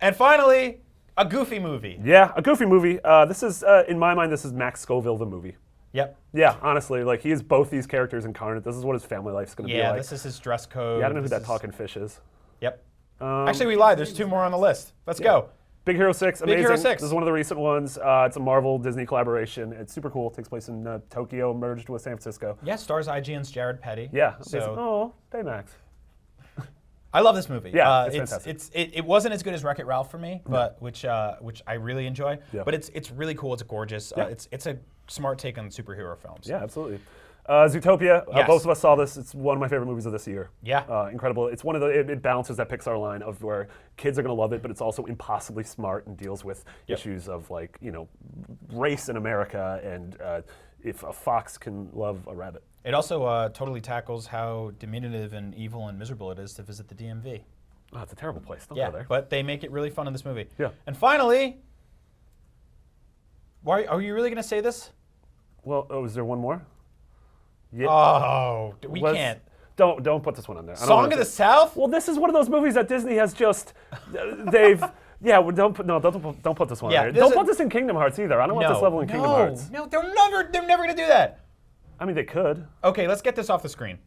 [SPEAKER 1] And finally, a Goofy movie.
[SPEAKER 2] Yeah, a Goofy movie. This is, in my mind, this is Max Scoville, the movie.
[SPEAKER 1] Yep.
[SPEAKER 2] Yeah, honestly, like he is both these characters incarnate. This is what his family life's going to be
[SPEAKER 1] Yeah,
[SPEAKER 2] like.
[SPEAKER 1] this is his dress code.
[SPEAKER 2] Yeah, I don't know who
[SPEAKER 1] This
[SPEAKER 2] that
[SPEAKER 1] is-
[SPEAKER 2] talking fish is.
[SPEAKER 1] Yep. Actually, we lied. There's 2 more on the list. Let's go.
[SPEAKER 2] Big Hero 6, amazing.
[SPEAKER 1] Hero 6.
[SPEAKER 2] This is one of the recent ones. It's a Marvel-Disney collaboration. It's super cool. It takes place in Tokyo, merged with San Francisco.
[SPEAKER 1] Yeah, stars IGN's Jared Petty.
[SPEAKER 2] Yeah.
[SPEAKER 1] So
[SPEAKER 2] Oh, Baymax.
[SPEAKER 1] I love this movie.
[SPEAKER 2] Yeah, it's fantastic.
[SPEAKER 1] It wasn't as good as Wreck-It Ralph for me, but which I really enjoy.
[SPEAKER 2] Yeah.
[SPEAKER 1] But it's really cool. It's gorgeous.
[SPEAKER 2] Yeah.
[SPEAKER 1] It's a smart take on superhero films.
[SPEAKER 2] Yeah, absolutely. Zootopia,
[SPEAKER 1] Yes.
[SPEAKER 2] both of us saw this. It's one of my favorite movies of this year.
[SPEAKER 1] Yeah.
[SPEAKER 2] Incredible. It's one of the, it balances that Pixar line of where kids are going to love it, but it's also impossibly smart and deals with issues of like, race in America and if a fox can love a rabbit.
[SPEAKER 1] It also totally tackles how diminutive and evil and miserable it is to visit the DMV.
[SPEAKER 2] Oh, it's a terrible place. Don't
[SPEAKER 1] Yeah,
[SPEAKER 2] go there.
[SPEAKER 1] but they make it really fun in this movie.
[SPEAKER 2] Yeah.
[SPEAKER 1] And finally, why are you really going to say this?
[SPEAKER 2] Well, is there one more? Yeah.
[SPEAKER 1] Oh, we can't.
[SPEAKER 2] Don't put this one on there. I don't
[SPEAKER 1] Song
[SPEAKER 2] wanna
[SPEAKER 1] of the
[SPEAKER 2] say-
[SPEAKER 1] South?
[SPEAKER 2] Well, this is one of those movies that Disney has just they've. Yeah, well, don't put this one
[SPEAKER 1] Yeah,
[SPEAKER 2] on there.
[SPEAKER 1] this
[SPEAKER 2] Don't
[SPEAKER 1] is-
[SPEAKER 2] put this in Kingdom Hearts either. I don't want this level in Kingdom Hearts.
[SPEAKER 1] No, they're never going to do that.
[SPEAKER 2] I mean, they could.
[SPEAKER 1] Okay, let's get this off the screen.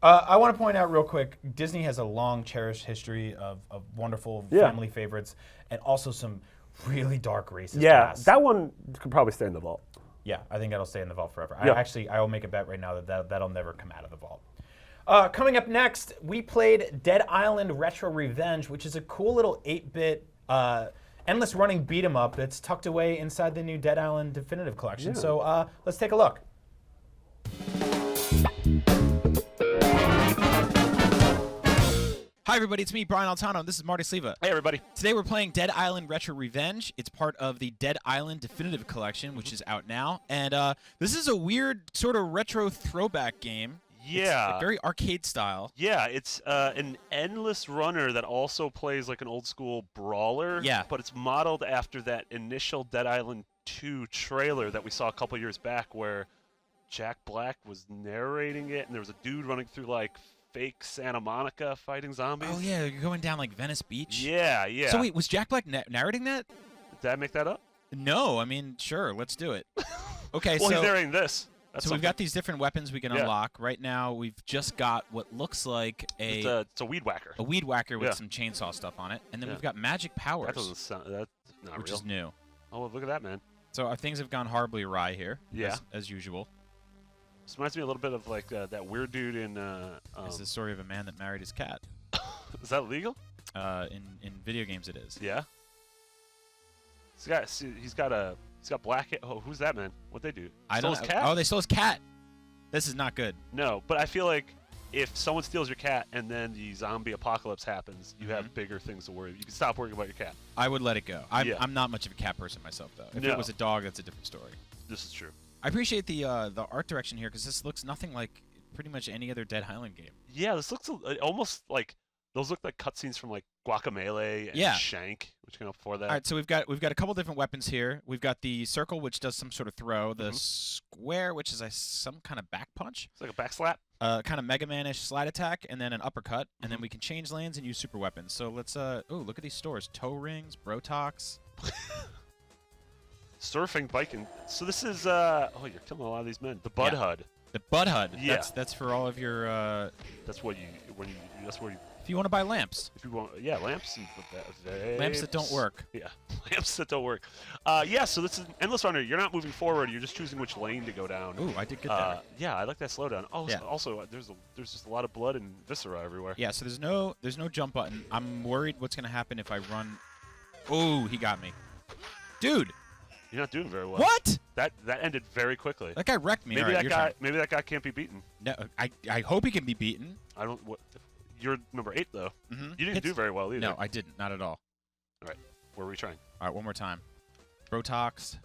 [SPEAKER 1] I want to point out real quick, Disney has a long cherished history of wonderful family favorites and also some really dark racist
[SPEAKER 2] Yeah,
[SPEAKER 1] casts.
[SPEAKER 2] that one could probably stay in the vault.
[SPEAKER 1] Yeah, I think that'll stay in the vault forever.
[SPEAKER 2] Yeah.
[SPEAKER 1] I will make a bet right now that'll never come out of the vault. Coming up next, we played Dead Island Retro Revenge, which is a cool little 8-bit endless running beat 'em up that's tucked away inside the new Dead Island Definitive Collection.
[SPEAKER 2] Yeah.
[SPEAKER 1] So let's take a look. Hi everybody, it's me, Brian Altano, and this is Marty Sleva.
[SPEAKER 2] Hey, everybody.
[SPEAKER 1] Today we're playing Dead Island Retro Revenge. It's part of the Dead Island Definitive Collection, which is out now. And this is a weird sort of retro throwback game.
[SPEAKER 4] Yeah.
[SPEAKER 1] It's very arcade style.
[SPEAKER 4] Yeah, it's an endless runner that also plays like an old school brawler.
[SPEAKER 1] Yeah.
[SPEAKER 4] But it's modeled after that initial Dead Island 2 trailer that we saw a couple years back where Jack Black was narrating it and there was a dude running through like fake Santa Monica fighting zombies.
[SPEAKER 1] Oh yeah, you're going down like Venice Beach.
[SPEAKER 4] Yeah, yeah.
[SPEAKER 1] So wait, was Jack Black narrating that?
[SPEAKER 4] Did I make that up?
[SPEAKER 1] No, I mean, sure, let's do it. Okay,
[SPEAKER 4] Well,
[SPEAKER 1] so
[SPEAKER 4] he's narrating this. That's
[SPEAKER 1] we've
[SPEAKER 4] something.
[SPEAKER 1] got these different weapons we can
[SPEAKER 4] Yeah.
[SPEAKER 1] unlock. Right now, we've just got what looks like
[SPEAKER 4] It's a weed whacker.
[SPEAKER 1] a weed whacker with
[SPEAKER 4] Yeah.
[SPEAKER 1] some chainsaw stuff on it, and then
[SPEAKER 4] Yeah.
[SPEAKER 1] we've got magic powers,
[SPEAKER 4] That doesn't sound. That's not
[SPEAKER 1] which
[SPEAKER 4] real.
[SPEAKER 1] is new.
[SPEAKER 4] Oh, look at that, man.
[SPEAKER 1] So our things have gone horribly awry here,
[SPEAKER 4] Yeah.
[SPEAKER 1] as usual.
[SPEAKER 4] This reminds me a little bit of like that weird dude in.
[SPEAKER 1] It's the story of a man that married his cat.
[SPEAKER 4] Is that legal?
[SPEAKER 1] In video games, it is.
[SPEAKER 4] Yeah. He's got a He's got black hair. Oh, who's that man? What'd they do?
[SPEAKER 1] I
[SPEAKER 4] Stole
[SPEAKER 1] don't
[SPEAKER 4] his
[SPEAKER 1] know.
[SPEAKER 4] cat?
[SPEAKER 1] Oh, they stole his cat. This is not good.
[SPEAKER 4] No, but I feel like if someone steals your cat and then the zombie apocalypse happens, you have bigger things to worry. You can stop worrying about your cat.
[SPEAKER 1] I would let it go. I'm,
[SPEAKER 4] Yeah.
[SPEAKER 1] I'm not much of a cat person myself, though. If
[SPEAKER 4] No.
[SPEAKER 1] it was a dog, that's a different story.
[SPEAKER 4] This is true.
[SPEAKER 1] I appreciate the art direction here because this looks nothing like pretty much any other Dead Island game.
[SPEAKER 4] Yeah, this looks almost like those look like cutscenes from like Guacamelee and
[SPEAKER 1] Yeah.
[SPEAKER 4] Shank, which came up before that.
[SPEAKER 1] All right, so we've got a couple different weapons here. We've got the circle, which does some sort of throw. The square, which is some kind of back punch.
[SPEAKER 4] It's like a backslap.
[SPEAKER 1] Kind of Mega Man-ish slide attack, and then an uppercut, and then we can change lanes and use super weapons. So let's look at these stores: toe rings, Brotox.
[SPEAKER 4] Surfing, biking. So this is you're killing a lot of these men. The Bud
[SPEAKER 1] Yeah.
[SPEAKER 4] HUD.
[SPEAKER 1] The Bud HUD.
[SPEAKER 4] Yeah.
[SPEAKER 1] That's for all of your.
[SPEAKER 4] That's what you that's where you
[SPEAKER 1] If you want to buy lamps,
[SPEAKER 4] if you want lamps and
[SPEAKER 1] lamps that don't work.
[SPEAKER 4] Yeah, lamps that don't work. So this is Endless Runner. You're not moving forward. You're just choosing which lane to go down.
[SPEAKER 1] Ooh, I did get that.
[SPEAKER 4] Yeah, I like that slowdown. Oh,
[SPEAKER 1] Yeah.
[SPEAKER 4] also there's just a lot of blood and viscera everywhere.
[SPEAKER 1] Yeah, so there's no jump button. I'm worried what's gonna happen if I run. Oh, he got me, dude.
[SPEAKER 4] You're not doing very well.
[SPEAKER 1] What?
[SPEAKER 4] That ended very quickly.
[SPEAKER 1] That guy wrecked me.
[SPEAKER 4] Maybe
[SPEAKER 1] All right,
[SPEAKER 4] that
[SPEAKER 1] your
[SPEAKER 4] guy
[SPEAKER 1] turn.
[SPEAKER 4] maybe that guy can't be beaten.
[SPEAKER 1] No, I hope he can be beaten.
[SPEAKER 4] I don't. What? You're number 8 though.
[SPEAKER 1] Mm-hmm.
[SPEAKER 4] You didn't do very well either.
[SPEAKER 1] No, I didn't. Not at all.
[SPEAKER 4] All right, we're retrying.
[SPEAKER 1] All right, one more time. Brotox.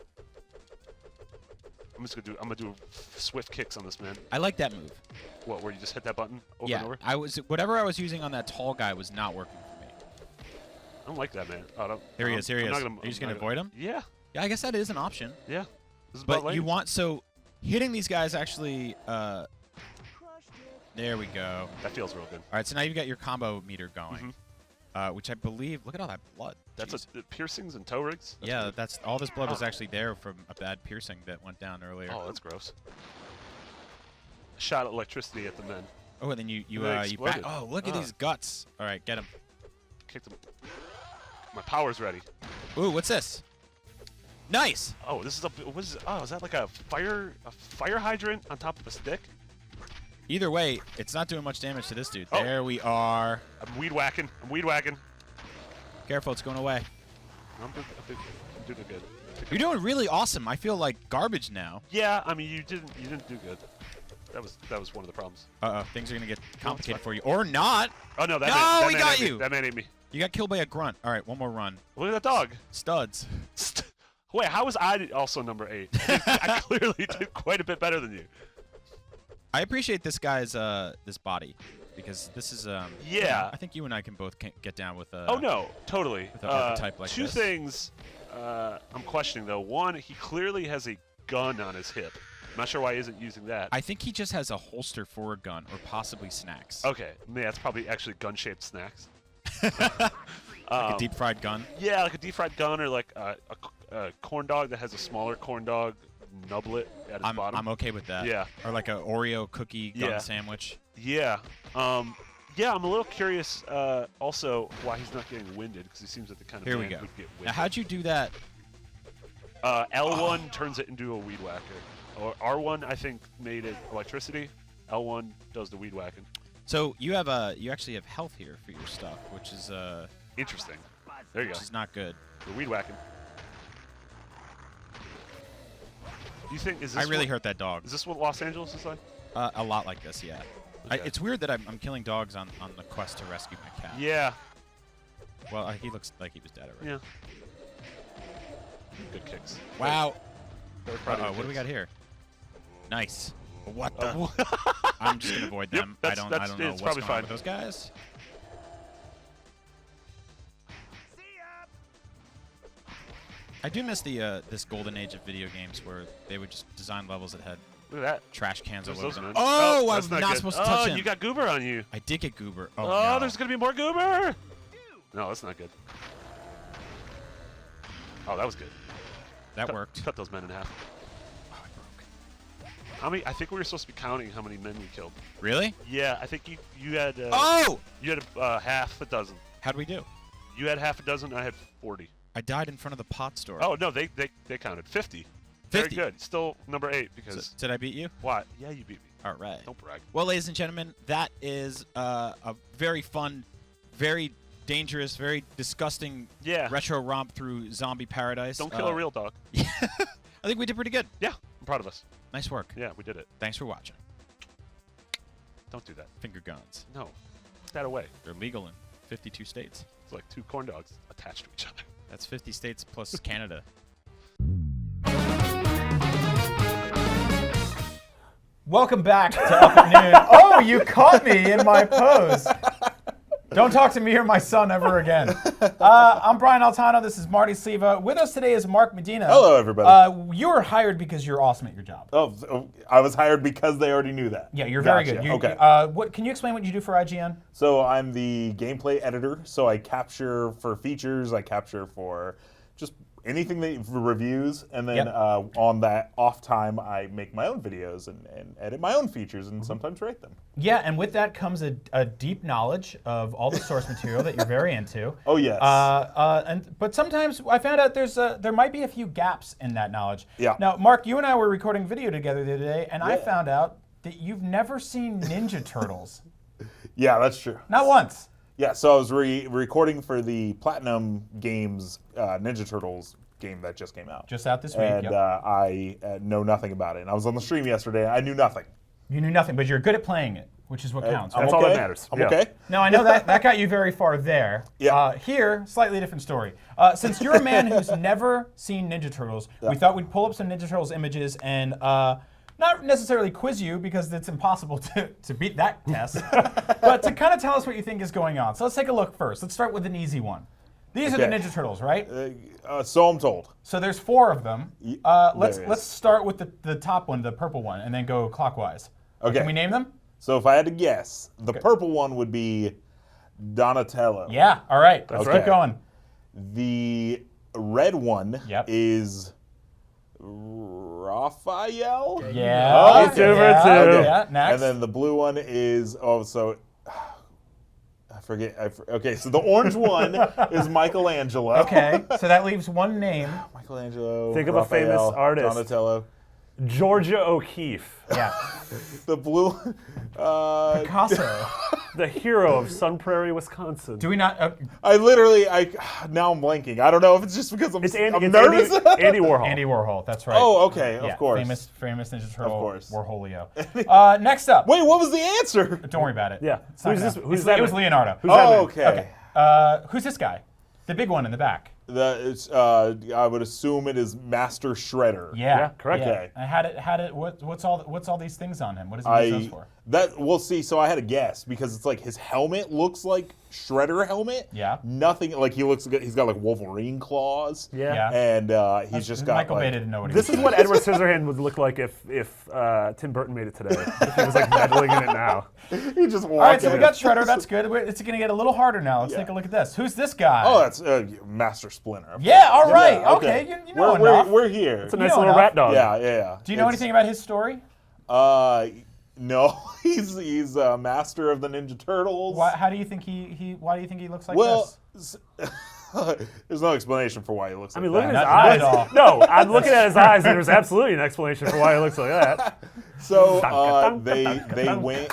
[SPEAKER 4] I'm gonna do swift kicks on this man.
[SPEAKER 1] I like that move.
[SPEAKER 4] What? Where you just hit that button over
[SPEAKER 1] Yeah,
[SPEAKER 4] and over?
[SPEAKER 1] whatever I was using on that tall guy was not working for me.
[SPEAKER 4] I don't like that man. Oh, don't,
[SPEAKER 1] There he is. Here he
[SPEAKER 4] I'm
[SPEAKER 1] is.
[SPEAKER 4] not
[SPEAKER 1] Are you just gonna avoid him?
[SPEAKER 4] Yeah.
[SPEAKER 1] Yeah, I guess that is an option.
[SPEAKER 4] Yeah. This is
[SPEAKER 1] But
[SPEAKER 4] about
[SPEAKER 1] you
[SPEAKER 4] lane.
[SPEAKER 1] want hitting these guys actually. There we go.
[SPEAKER 4] That feels real good.
[SPEAKER 1] All right, so now you've got your combo meter going, which I believe. Look at all that blood.
[SPEAKER 4] That's
[SPEAKER 1] Jeez.
[SPEAKER 4] the piercings and toe rigs.
[SPEAKER 1] Yeah, that's all. This blood was actually there from a bad piercing that went down earlier.
[SPEAKER 4] Oh, that's gross. Shot electricity at the men.
[SPEAKER 1] Oh, and then you
[SPEAKER 4] They
[SPEAKER 1] back.
[SPEAKER 4] exploded.
[SPEAKER 1] Oh, look at
[SPEAKER 4] Ah.
[SPEAKER 1] these guts. All right, get him.
[SPEAKER 4] Kicked him. My power's ready.
[SPEAKER 1] Ooh, what's this? Nice.
[SPEAKER 4] Oh, this is is that like a fire hydrant on top of a stick?
[SPEAKER 1] Either way, it's not doing much damage to this dude.
[SPEAKER 4] Oh.
[SPEAKER 1] There we are.
[SPEAKER 4] I'm weed whacking.
[SPEAKER 1] Careful, it's going away.
[SPEAKER 4] I'm doing good.
[SPEAKER 1] You're doing really awesome. I feel like garbage now.
[SPEAKER 4] Yeah, I mean you didn't do good. That was one of the problems.
[SPEAKER 1] Uh-oh, things are going to get complicated for you. Or not.
[SPEAKER 4] Oh no, that
[SPEAKER 1] No,
[SPEAKER 4] man,
[SPEAKER 1] he
[SPEAKER 4] man
[SPEAKER 1] got
[SPEAKER 4] ate me.
[SPEAKER 1] you.
[SPEAKER 4] That man ate me.
[SPEAKER 1] You got killed by a grunt. All right, one more run.
[SPEAKER 4] Look at that dog.
[SPEAKER 1] Studs.
[SPEAKER 4] Wait, how was I also number 8? I clearly did quite a bit better than you.
[SPEAKER 1] I appreciate this guy's this body because this is
[SPEAKER 4] Yeah.
[SPEAKER 1] I think you and I can both get down with
[SPEAKER 4] Oh no, totally.
[SPEAKER 1] With an archetype like
[SPEAKER 4] two
[SPEAKER 1] this.
[SPEAKER 4] things I'm questioning though. One, he clearly has a gun on his hip. I'm not sure why he isn't using that.
[SPEAKER 1] I think he just has a holster for a gun or possibly snacks.
[SPEAKER 4] Okay, yeah, that's probably actually gun-shaped snacks.
[SPEAKER 1] Like a deep fried gun.
[SPEAKER 4] Yeah, like a deep fried gun or like a corn dog that has a smaller corn dog nublet at its bottom.
[SPEAKER 1] I'm okay with that.
[SPEAKER 4] Yeah.
[SPEAKER 1] Or like a Oreo cookie gun
[SPEAKER 4] Yeah.
[SPEAKER 1] sandwich.
[SPEAKER 4] Yeah. Yeah, I'm a little curious also why he's not getting winded because he seems like the kind of
[SPEAKER 1] Here
[SPEAKER 4] man
[SPEAKER 1] we go.
[SPEAKER 4] who'd get
[SPEAKER 1] Now,
[SPEAKER 4] winded.
[SPEAKER 1] how'd you do that?
[SPEAKER 4] L1 turns it into a weed whacker. Or R1 I think made it electricity. L1 does the weed whacking.
[SPEAKER 1] So you actually have health here for your stuff, which is
[SPEAKER 4] Interesting. There you go.
[SPEAKER 1] which is not good.
[SPEAKER 4] The weed whacking. Do you think is this
[SPEAKER 1] I really
[SPEAKER 4] what,
[SPEAKER 1] hurt that dog.
[SPEAKER 4] Is this what Los Angeles is like?
[SPEAKER 1] A lot like this, yeah.
[SPEAKER 4] Okay.
[SPEAKER 1] It's weird that I'm killing dogs on the quest to rescue my cat.
[SPEAKER 4] Yeah.
[SPEAKER 1] Well, he looks like he was dead already.
[SPEAKER 4] Yeah. Good kicks.
[SPEAKER 1] Wow.
[SPEAKER 4] Very proud of
[SPEAKER 1] Uh-oh,
[SPEAKER 4] your
[SPEAKER 1] what do we
[SPEAKER 4] kicks.
[SPEAKER 1] got here? Nice. What the?
[SPEAKER 4] Oh.
[SPEAKER 1] I'm just gonna avoid
[SPEAKER 4] Yep,
[SPEAKER 1] them. I don't know
[SPEAKER 4] it's
[SPEAKER 1] what's
[SPEAKER 4] probably
[SPEAKER 1] going on
[SPEAKER 4] fine.
[SPEAKER 1] with those guys. I do miss the this golden age of video games where they would just design levels that had
[SPEAKER 4] Look at that.
[SPEAKER 1] trash cans all
[SPEAKER 4] There's
[SPEAKER 1] over
[SPEAKER 4] those
[SPEAKER 1] them.
[SPEAKER 4] men.
[SPEAKER 1] Oh,
[SPEAKER 4] that's
[SPEAKER 1] I'm not
[SPEAKER 4] good.
[SPEAKER 1] supposed to touch
[SPEAKER 4] Oh,
[SPEAKER 1] him.
[SPEAKER 4] you got goober on you.
[SPEAKER 1] I did get goober. Oh,
[SPEAKER 4] Oh,
[SPEAKER 1] no.
[SPEAKER 4] there's gonna be more goober. No, that's not good. Oh, that was good.
[SPEAKER 1] That worked.
[SPEAKER 4] Cut those men in half.
[SPEAKER 1] Oh, I broke.
[SPEAKER 4] How many? I think we were supposed to be counting how many men we killed.
[SPEAKER 1] Really?
[SPEAKER 4] Yeah, I think you had.
[SPEAKER 1] Oh!
[SPEAKER 4] You had half a dozen.
[SPEAKER 1] How'd we do?
[SPEAKER 4] You had half a dozen. I had 40.
[SPEAKER 1] I died in front of the pot store.
[SPEAKER 4] Oh no, they counted 50.
[SPEAKER 1] 50.
[SPEAKER 4] Very good. Still number 8
[SPEAKER 1] So,
[SPEAKER 4] because
[SPEAKER 1] did I beat you?
[SPEAKER 4] what? Yeah, you beat me.
[SPEAKER 1] All right.
[SPEAKER 4] Don't brag.
[SPEAKER 1] Well, ladies and gentlemen, that is a very fun, very
[SPEAKER 5] dangerous, very disgusting
[SPEAKER 4] Yeah.
[SPEAKER 5] retro romp through zombie paradise.
[SPEAKER 4] Don't kill a real dog.
[SPEAKER 5] I think we did pretty good.
[SPEAKER 4] Yeah, I'm proud of us.
[SPEAKER 5] Nice work.
[SPEAKER 4] Yeah, we did it.
[SPEAKER 5] Thanks for watching.
[SPEAKER 4] Don't do that.
[SPEAKER 5] Finger guns.
[SPEAKER 4] No. Put that away.
[SPEAKER 5] They're legal in 52 states.
[SPEAKER 4] It's like 2 corn dogs attached to each other.
[SPEAKER 5] That's 50 states plus Canada.
[SPEAKER 1] Welcome back to Up at Noon. Oh, you caught me in my pose. Don't talk to me or my son ever again. I'm Brian Altano. This is Marty Siva. With us today is Mark Medina.
[SPEAKER 6] Hello, everybody.
[SPEAKER 1] You were hired because you're awesome at your job.
[SPEAKER 6] Oh, I was hired because they already knew that.
[SPEAKER 1] Yeah, you're very
[SPEAKER 6] Gotcha.
[SPEAKER 1] good. You,
[SPEAKER 6] Okay.
[SPEAKER 1] What can you explain what you do for IGN?
[SPEAKER 6] So I'm the gameplay editor. So I capture for features. I capture for just anything for reviews, and then
[SPEAKER 1] Yep.
[SPEAKER 6] on that off time, I make my own videos and edit my own features, and sometimes write them.
[SPEAKER 1] Yeah, and with that comes a deep knowledge of all the source material that you're very into.
[SPEAKER 6] Oh yes.
[SPEAKER 1] But sometimes I found out there might be a few gaps in that knowledge.
[SPEAKER 6] Yeah.
[SPEAKER 1] Now, Mark, you and I were recording video together the other day, and I
[SPEAKER 6] Yeah.
[SPEAKER 1] found out that you've never seen Ninja Turtles.
[SPEAKER 6] Yeah, that's true.
[SPEAKER 1] Not once.
[SPEAKER 6] Yeah, so I was recording for the Platinum Games Ninja Turtles game that just came out.
[SPEAKER 1] Just out this week.
[SPEAKER 6] And
[SPEAKER 1] Yep.
[SPEAKER 6] I know nothing about it. And I was on the stream yesterday. I knew nothing.
[SPEAKER 1] You knew nothing, but you're good at playing it, which is what counts.
[SPEAKER 6] I'm
[SPEAKER 2] That's
[SPEAKER 6] okay.
[SPEAKER 2] all that matters.
[SPEAKER 6] I'm
[SPEAKER 2] Yeah.
[SPEAKER 6] okay.
[SPEAKER 1] No, I know that got you very far there.
[SPEAKER 6] Yeah.
[SPEAKER 1] Here, slightly different story. Since you're a man who's never seen Ninja Turtles, we thought we'd pull up some Ninja Turtles images and not necessarily quiz you because it's impossible to beat that test, but to kind of tell us what you think is going on. So let's take a look first. Let's start with an easy one. These are the
[SPEAKER 6] Okay.
[SPEAKER 1] Ninja Turtles, right?
[SPEAKER 6] So I'm told.
[SPEAKER 1] So there's 4 of them.
[SPEAKER 6] there
[SPEAKER 1] Let's
[SPEAKER 6] is.
[SPEAKER 1] start with the top one, the purple one, and then go clockwise.
[SPEAKER 6] Okay.
[SPEAKER 1] Can we name them?
[SPEAKER 6] So if I had to guess, the purple one would be Donatello.
[SPEAKER 1] Yeah. All right. Let's
[SPEAKER 6] Okay.
[SPEAKER 1] keep going.
[SPEAKER 6] The red one
[SPEAKER 1] Yep.
[SPEAKER 6] is Raphael.
[SPEAKER 1] Yeah.
[SPEAKER 2] Oh, it's two for two.
[SPEAKER 6] Okay.
[SPEAKER 1] Yeah. Next.
[SPEAKER 6] And then the blue one is I forget. Okay, so the orange one is Michelangelo.
[SPEAKER 1] Okay. So that leaves one name.
[SPEAKER 6] Michelangelo.
[SPEAKER 2] Think of a famous
[SPEAKER 6] Raphael,
[SPEAKER 2] artist.
[SPEAKER 6] Donatello.
[SPEAKER 2] Georgia O'Keeffe,
[SPEAKER 1] Yeah.
[SPEAKER 6] The blue.
[SPEAKER 1] Picasso.
[SPEAKER 2] the hero of Sun Prairie, Wisconsin.
[SPEAKER 1] Do we not?
[SPEAKER 6] now I'm blanking. I don't know if it's just because I'm
[SPEAKER 2] It's
[SPEAKER 6] nervous.
[SPEAKER 2] Andy Warhol.
[SPEAKER 1] Andy Warhol. That's right.
[SPEAKER 6] Oh, okay,
[SPEAKER 1] Yeah,
[SPEAKER 6] of course.
[SPEAKER 1] Famous Ninja Turtle.
[SPEAKER 6] Of course.
[SPEAKER 1] Warholio. Next up.
[SPEAKER 6] Wait, what was the answer?
[SPEAKER 1] Don't worry about it.
[SPEAKER 2] Yeah.
[SPEAKER 1] It's not
[SPEAKER 2] Who's this-
[SPEAKER 1] gonna-
[SPEAKER 2] who's
[SPEAKER 1] it's-
[SPEAKER 2] that
[SPEAKER 1] It was
[SPEAKER 2] man?
[SPEAKER 1] Leonardo.
[SPEAKER 2] Who's that man?
[SPEAKER 6] Oh, okay.
[SPEAKER 1] Okay. Who's this guy? The big one in the back.
[SPEAKER 6] I would assume it is Master Shredder.
[SPEAKER 2] Yeah, correct.
[SPEAKER 1] Yeah.
[SPEAKER 6] Okay.
[SPEAKER 1] I had it. What's all these things on him? What does he use those for?
[SPEAKER 6] We'll see. So I had a guess because it's like his helmet looks like Shredder helmet.
[SPEAKER 1] Yeah.
[SPEAKER 6] Nothing like he's got like Wolverine claws.
[SPEAKER 2] Yeah.
[SPEAKER 6] And he's just got
[SPEAKER 1] Michael Bay
[SPEAKER 6] like,
[SPEAKER 1] didn't know what he
[SPEAKER 2] This
[SPEAKER 1] was
[SPEAKER 2] is what Edward Scissorhand would look like if Tim Burton made it today. If he was like meddling in it now.
[SPEAKER 6] he just walked
[SPEAKER 1] All right, so we
[SPEAKER 6] in.
[SPEAKER 1] got Shredder. That's good. It's going to get a little harder now. Let's take a look at this. Who's this guy?
[SPEAKER 6] Oh, that's Master Splinter.
[SPEAKER 1] Yeah. All right.
[SPEAKER 6] Yeah,
[SPEAKER 1] Okay. You know
[SPEAKER 6] we're,
[SPEAKER 1] enough.
[SPEAKER 6] we're here.
[SPEAKER 2] It's a nice
[SPEAKER 1] know
[SPEAKER 2] little
[SPEAKER 1] enough.
[SPEAKER 2] rat dog.
[SPEAKER 6] Yeah.
[SPEAKER 1] Do you know anything about his story?
[SPEAKER 6] No, he's a master of the Ninja Turtles.
[SPEAKER 1] How do you think why do you think he looks like
[SPEAKER 6] Well,
[SPEAKER 1] this?
[SPEAKER 6] there's no explanation for why he looks
[SPEAKER 2] I
[SPEAKER 6] like
[SPEAKER 2] mean, look
[SPEAKER 6] that.
[SPEAKER 2] at his
[SPEAKER 1] Not
[SPEAKER 2] eyes.
[SPEAKER 1] at all.
[SPEAKER 2] No, I'm looking at his eyes, and there's absolutely an explanation for why he looks like that.
[SPEAKER 6] So they
[SPEAKER 2] Dun-ka-dun-ka-dun-ka-dun.
[SPEAKER 6] went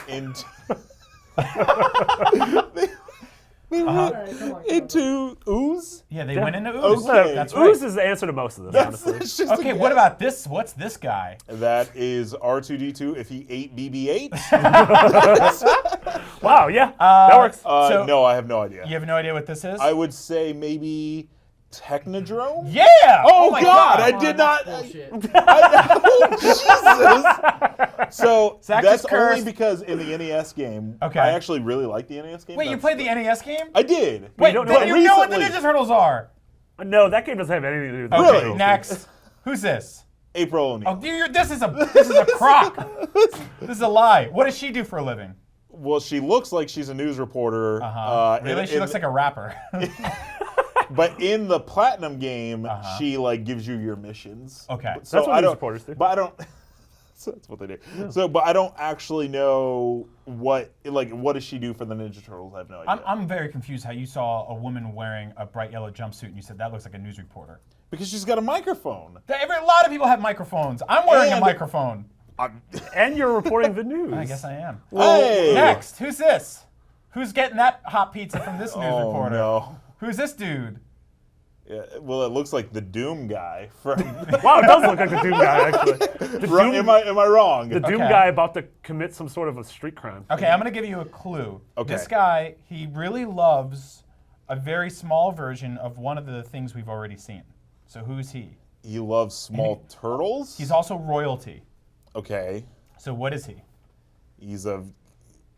[SPEAKER 6] into ooze.
[SPEAKER 1] Yeah, they went into Ooze.
[SPEAKER 6] Okay.
[SPEAKER 1] That's right.
[SPEAKER 2] Ooze is the answer to most of this, honestly.
[SPEAKER 6] It's just a
[SPEAKER 1] Okay, what
[SPEAKER 6] guess.
[SPEAKER 1] about this? What's this guy?
[SPEAKER 6] That is R2D2 if he ate BB-8.
[SPEAKER 2] Wow, yeah, that works.
[SPEAKER 1] So-
[SPEAKER 6] No, I have no idea.
[SPEAKER 1] You have no idea what this is?
[SPEAKER 6] I would say maybe Technodrome.
[SPEAKER 1] Yeah!
[SPEAKER 6] Oh,
[SPEAKER 1] my
[SPEAKER 6] God,
[SPEAKER 1] God!
[SPEAKER 6] I did not.
[SPEAKER 7] Bullshit.
[SPEAKER 6] Oh, Jesus! So
[SPEAKER 1] Zach
[SPEAKER 6] that's
[SPEAKER 1] just cursed.
[SPEAKER 6] only because in the NES game,
[SPEAKER 1] Okay.
[SPEAKER 6] I actually really like the NES game.
[SPEAKER 1] Wait, you played the NES game?
[SPEAKER 6] I did.
[SPEAKER 1] Wait,
[SPEAKER 2] don't
[SPEAKER 1] then
[SPEAKER 2] know-
[SPEAKER 1] you know what the
[SPEAKER 6] recently-
[SPEAKER 1] Ninja Turtles are.
[SPEAKER 2] No, that game doesn't have anything to do with
[SPEAKER 1] Okay,
[SPEAKER 6] Really?
[SPEAKER 2] Turtles.
[SPEAKER 1] next. Who's this?
[SPEAKER 6] April O'Neil.
[SPEAKER 1] Oh, this is a crock. This is a lie. What does she do for a living?
[SPEAKER 6] Well, she looks like she's a news reporter.
[SPEAKER 1] Really? She looks like a rapper.
[SPEAKER 6] But in the Platinum game, she like gives you your missions.
[SPEAKER 1] Okay.
[SPEAKER 6] So
[SPEAKER 2] That's what
[SPEAKER 6] I
[SPEAKER 2] news
[SPEAKER 6] don't.
[SPEAKER 2] reporters do.
[SPEAKER 6] But I don't. So that's what they do. So, but I don't actually know what does she do for the Ninja Turtles? I have no idea.
[SPEAKER 1] I'm very confused how you saw a woman wearing a bright yellow jumpsuit and you said that looks like a news reporter.
[SPEAKER 6] Because she's got a microphone.
[SPEAKER 1] A lot of people have microphones. I'm wearing a
[SPEAKER 6] And-
[SPEAKER 1] microphone.
[SPEAKER 2] And you're reporting the news.
[SPEAKER 1] I guess I am.
[SPEAKER 6] Hey!
[SPEAKER 1] Next, who's this? Who's getting that hot pizza from this news
[SPEAKER 6] Oh,
[SPEAKER 1] reporter?
[SPEAKER 6] no.
[SPEAKER 1] Who's this dude?
[SPEAKER 6] Yeah, well, it looks like the Doom guy from.
[SPEAKER 2] Wow, it does look like the Doom guy, actually. The Doom,
[SPEAKER 6] Am I wrong?
[SPEAKER 2] the Doom
[SPEAKER 1] Okay.
[SPEAKER 2] guy about to commit some sort of a street crime.
[SPEAKER 1] Okay, I'm gonna give you a clue.
[SPEAKER 6] Okay.
[SPEAKER 1] This guy, he really loves a very small version of one of the things we've already seen. So who's he?
[SPEAKER 6] He loves small turtles.
[SPEAKER 1] He's also royalty.
[SPEAKER 6] Okay.
[SPEAKER 1] So what is he?
[SPEAKER 6] He's a.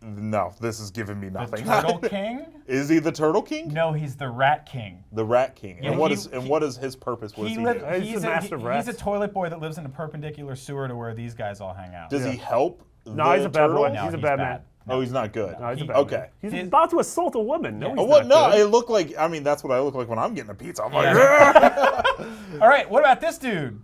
[SPEAKER 6] No, this is giving me
[SPEAKER 1] The
[SPEAKER 6] nothing.
[SPEAKER 1] Turtle King?
[SPEAKER 6] Is he the Turtle King?
[SPEAKER 1] No, he's the Rat King.
[SPEAKER 6] The Rat King.
[SPEAKER 1] Yeah,
[SPEAKER 6] and what
[SPEAKER 1] he-
[SPEAKER 6] is his purpose? What does he
[SPEAKER 1] live-
[SPEAKER 6] do?
[SPEAKER 2] He's the master of rats.
[SPEAKER 1] he's a toilet boy that lives in a perpendicular sewer to where these guys all hang out.
[SPEAKER 6] Does he help?
[SPEAKER 2] No, he's a bad boy.
[SPEAKER 6] turtles?
[SPEAKER 1] No,
[SPEAKER 2] he's a bad man.
[SPEAKER 6] Oh, he's not good.
[SPEAKER 2] No, he's a
[SPEAKER 1] He-
[SPEAKER 2] bad
[SPEAKER 6] Okay.
[SPEAKER 2] man. He's
[SPEAKER 1] His-
[SPEAKER 2] about to assault a woman. No,
[SPEAKER 1] Yeah.
[SPEAKER 2] he's
[SPEAKER 6] Oh, what?
[SPEAKER 2] not
[SPEAKER 6] No,
[SPEAKER 2] good.
[SPEAKER 6] it looked like. I mean, that's what I look like when I'm getting a pizza. I'm like,
[SPEAKER 1] All right, what about this dude?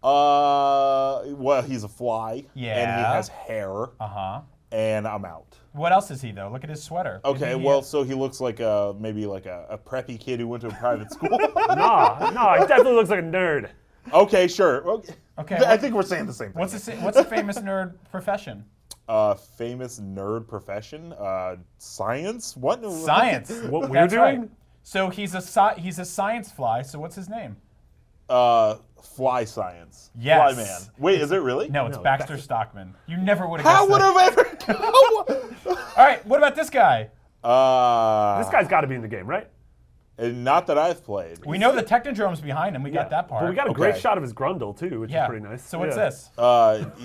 [SPEAKER 6] well, he's a fly. And he
[SPEAKER 1] Yeah.
[SPEAKER 6] has hair.
[SPEAKER 1] Uh-huh.
[SPEAKER 6] And I'm out.
[SPEAKER 1] What else is he, though? Look at his sweater.
[SPEAKER 6] Okay,
[SPEAKER 1] Isn't he
[SPEAKER 6] well,
[SPEAKER 1] a-
[SPEAKER 6] so he looks like maybe like a preppy kid who went to a private school.
[SPEAKER 2] No, he definitely looks like a nerd.
[SPEAKER 6] Okay, sure.
[SPEAKER 1] Okay,
[SPEAKER 6] I think we're saying the same thing.
[SPEAKER 1] what's a famous nerd profession?
[SPEAKER 6] Famous nerd profession? Science? What?
[SPEAKER 1] Science.
[SPEAKER 2] What we're
[SPEAKER 1] That's
[SPEAKER 2] doing?
[SPEAKER 1] right. So he's a science fly, so what's his name?
[SPEAKER 6] Fly science.
[SPEAKER 1] Yes.
[SPEAKER 6] Fly man. Wait, is it really?
[SPEAKER 1] No, it's Baxter Stockman. You never would have
[SPEAKER 6] How
[SPEAKER 1] guessed
[SPEAKER 6] would
[SPEAKER 1] that.
[SPEAKER 6] have ever?
[SPEAKER 1] All right, what about this guy?
[SPEAKER 2] This guy's got to be in the game, right?
[SPEAKER 6] Not that I've played.
[SPEAKER 1] We know the Technodrome's behind him. We got that part.
[SPEAKER 2] But we got a great
[SPEAKER 6] Okay.
[SPEAKER 2] shot of his grundle, too, which
[SPEAKER 1] yeah.
[SPEAKER 2] is pretty nice.
[SPEAKER 1] So what's
[SPEAKER 2] Yeah.
[SPEAKER 1] this?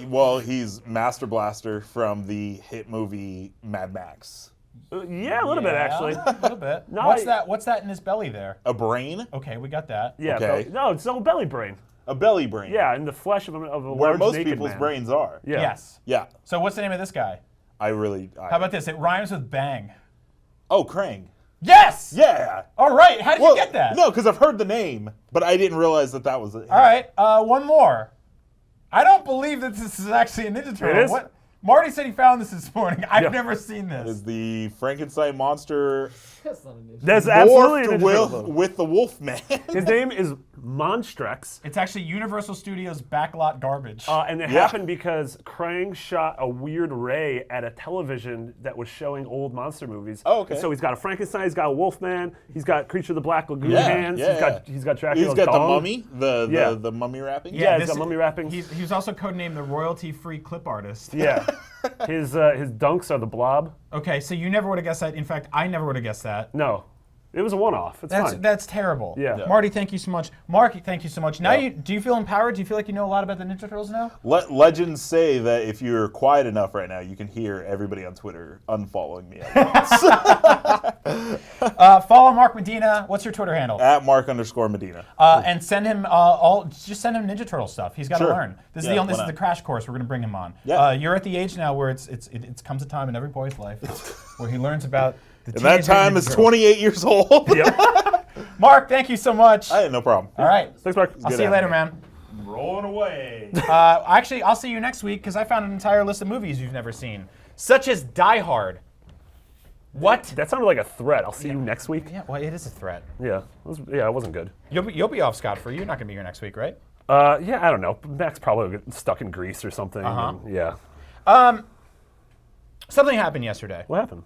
[SPEAKER 6] Well, he's Master Blaster from the hit movie Mad Max.
[SPEAKER 2] Yeah, a little bit, actually.
[SPEAKER 1] A little bit.
[SPEAKER 2] No,
[SPEAKER 1] What's that in his belly there?
[SPEAKER 6] A brain?
[SPEAKER 1] Okay, we got that.
[SPEAKER 2] Yeah,
[SPEAKER 6] Okay.
[SPEAKER 2] no, it's no belly brain.
[SPEAKER 6] A belly brain.
[SPEAKER 2] Yeah, in the flesh of a
[SPEAKER 6] Where
[SPEAKER 2] large
[SPEAKER 6] most
[SPEAKER 2] naked
[SPEAKER 6] people's
[SPEAKER 2] man.
[SPEAKER 6] brains are.
[SPEAKER 2] Yeah.
[SPEAKER 1] Yes.
[SPEAKER 6] Yeah.
[SPEAKER 1] So what's the name of this guy?
[SPEAKER 6] How
[SPEAKER 1] How about this? It rhymes with bang.
[SPEAKER 6] Oh, Krang.
[SPEAKER 1] Yes!
[SPEAKER 6] Yeah.
[SPEAKER 1] All right, how did you get that?
[SPEAKER 6] No, because I've heard the name, but I didn't realize that was it.
[SPEAKER 1] All right, one more. I don't believe that this is actually a Ninja Turtle.
[SPEAKER 2] It is?
[SPEAKER 1] What? Marty said he found this morning. I've
[SPEAKER 2] Yeah.
[SPEAKER 1] never seen this.
[SPEAKER 6] Is the Frankenstein monster
[SPEAKER 2] There's absolutely a
[SPEAKER 6] morphed
[SPEAKER 2] Ninja Turtle.
[SPEAKER 6] with the Wolf Man?
[SPEAKER 2] His name is Monstrex.
[SPEAKER 1] It's actually Universal Studios backlot garbage.
[SPEAKER 2] And it
[SPEAKER 6] Yeah.
[SPEAKER 2] happened because Krang shot a weird ray at a television that was showing old monster movies.
[SPEAKER 6] Oh, okay.
[SPEAKER 2] And so he's got a Frankenstein, he's got a Wolfman, he's got Creature of the Black Lagoon
[SPEAKER 6] Yeah,
[SPEAKER 2] hands,
[SPEAKER 6] yeah,
[SPEAKER 2] he's got Dracula's
[SPEAKER 6] He's got the
[SPEAKER 2] dong.
[SPEAKER 6] mummy,
[SPEAKER 2] Yeah.
[SPEAKER 6] the mummy wrapping.
[SPEAKER 2] Yeah, he's
[SPEAKER 1] this-
[SPEAKER 2] got mummy wrapping.
[SPEAKER 1] He was also codenamed the royalty-free clip artist.
[SPEAKER 2] Yeah. His dunks are the blob.
[SPEAKER 1] Okay, so you never would have guessed that. In fact, I never would have guessed that.
[SPEAKER 2] No. It was a one-off. It's fine.
[SPEAKER 1] That's terrible.
[SPEAKER 2] Yeah. Yeah.
[SPEAKER 1] Marty, thank you so much. Mark, thank you so much. Now,
[SPEAKER 6] Yeah.
[SPEAKER 1] do you feel empowered? Do you feel like you know a lot about the Ninja Turtles now?
[SPEAKER 6] Legends say that if you're quiet enough right now, you can hear everybody on Twitter unfollowing me
[SPEAKER 1] Follow Mark Medina. What's your Twitter handle?
[SPEAKER 6] at Mark_Medina.
[SPEAKER 1] And send him just send him Ninja Turtle stuff. He's got to
[SPEAKER 6] Sure.
[SPEAKER 1] learn. This is
[SPEAKER 6] Yeah,
[SPEAKER 1] the
[SPEAKER 6] why
[SPEAKER 1] this is
[SPEAKER 6] not?
[SPEAKER 1] the crash course we're going to bring him on.
[SPEAKER 6] Yeah.
[SPEAKER 1] You're at the age now where it comes a time in every boy's life where he learns about the
[SPEAKER 6] And that
[SPEAKER 1] teenage
[SPEAKER 6] time
[SPEAKER 1] Ninja
[SPEAKER 6] is
[SPEAKER 1] Turtles.
[SPEAKER 6] 28 years old.
[SPEAKER 1] Mark, thank you so much.
[SPEAKER 6] I had no problem.
[SPEAKER 1] All right.
[SPEAKER 2] Thanks, Mark.
[SPEAKER 1] I'll
[SPEAKER 6] Good
[SPEAKER 1] see you later,
[SPEAKER 6] having
[SPEAKER 1] man.
[SPEAKER 6] Rolling away.
[SPEAKER 1] Actually, I'll see you next week because I found an entire list of movies you've never seen, such as Die Hard. What?
[SPEAKER 2] That sounded like a threat. I'll see you next week.
[SPEAKER 1] Yeah, well, it is a threat.
[SPEAKER 2] Yeah. It wasn't good.
[SPEAKER 1] You'll be off scot-free. You're not going to be here next week, right?
[SPEAKER 2] Yeah, I don't know. Max probably got stuck in Greece or something.
[SPEAKER 1] Uh-huh.
[SPEAKER 2] And, yeah.
[SPEAKER 1] Something happened yesterday.
[SPEAKER 2] What happened?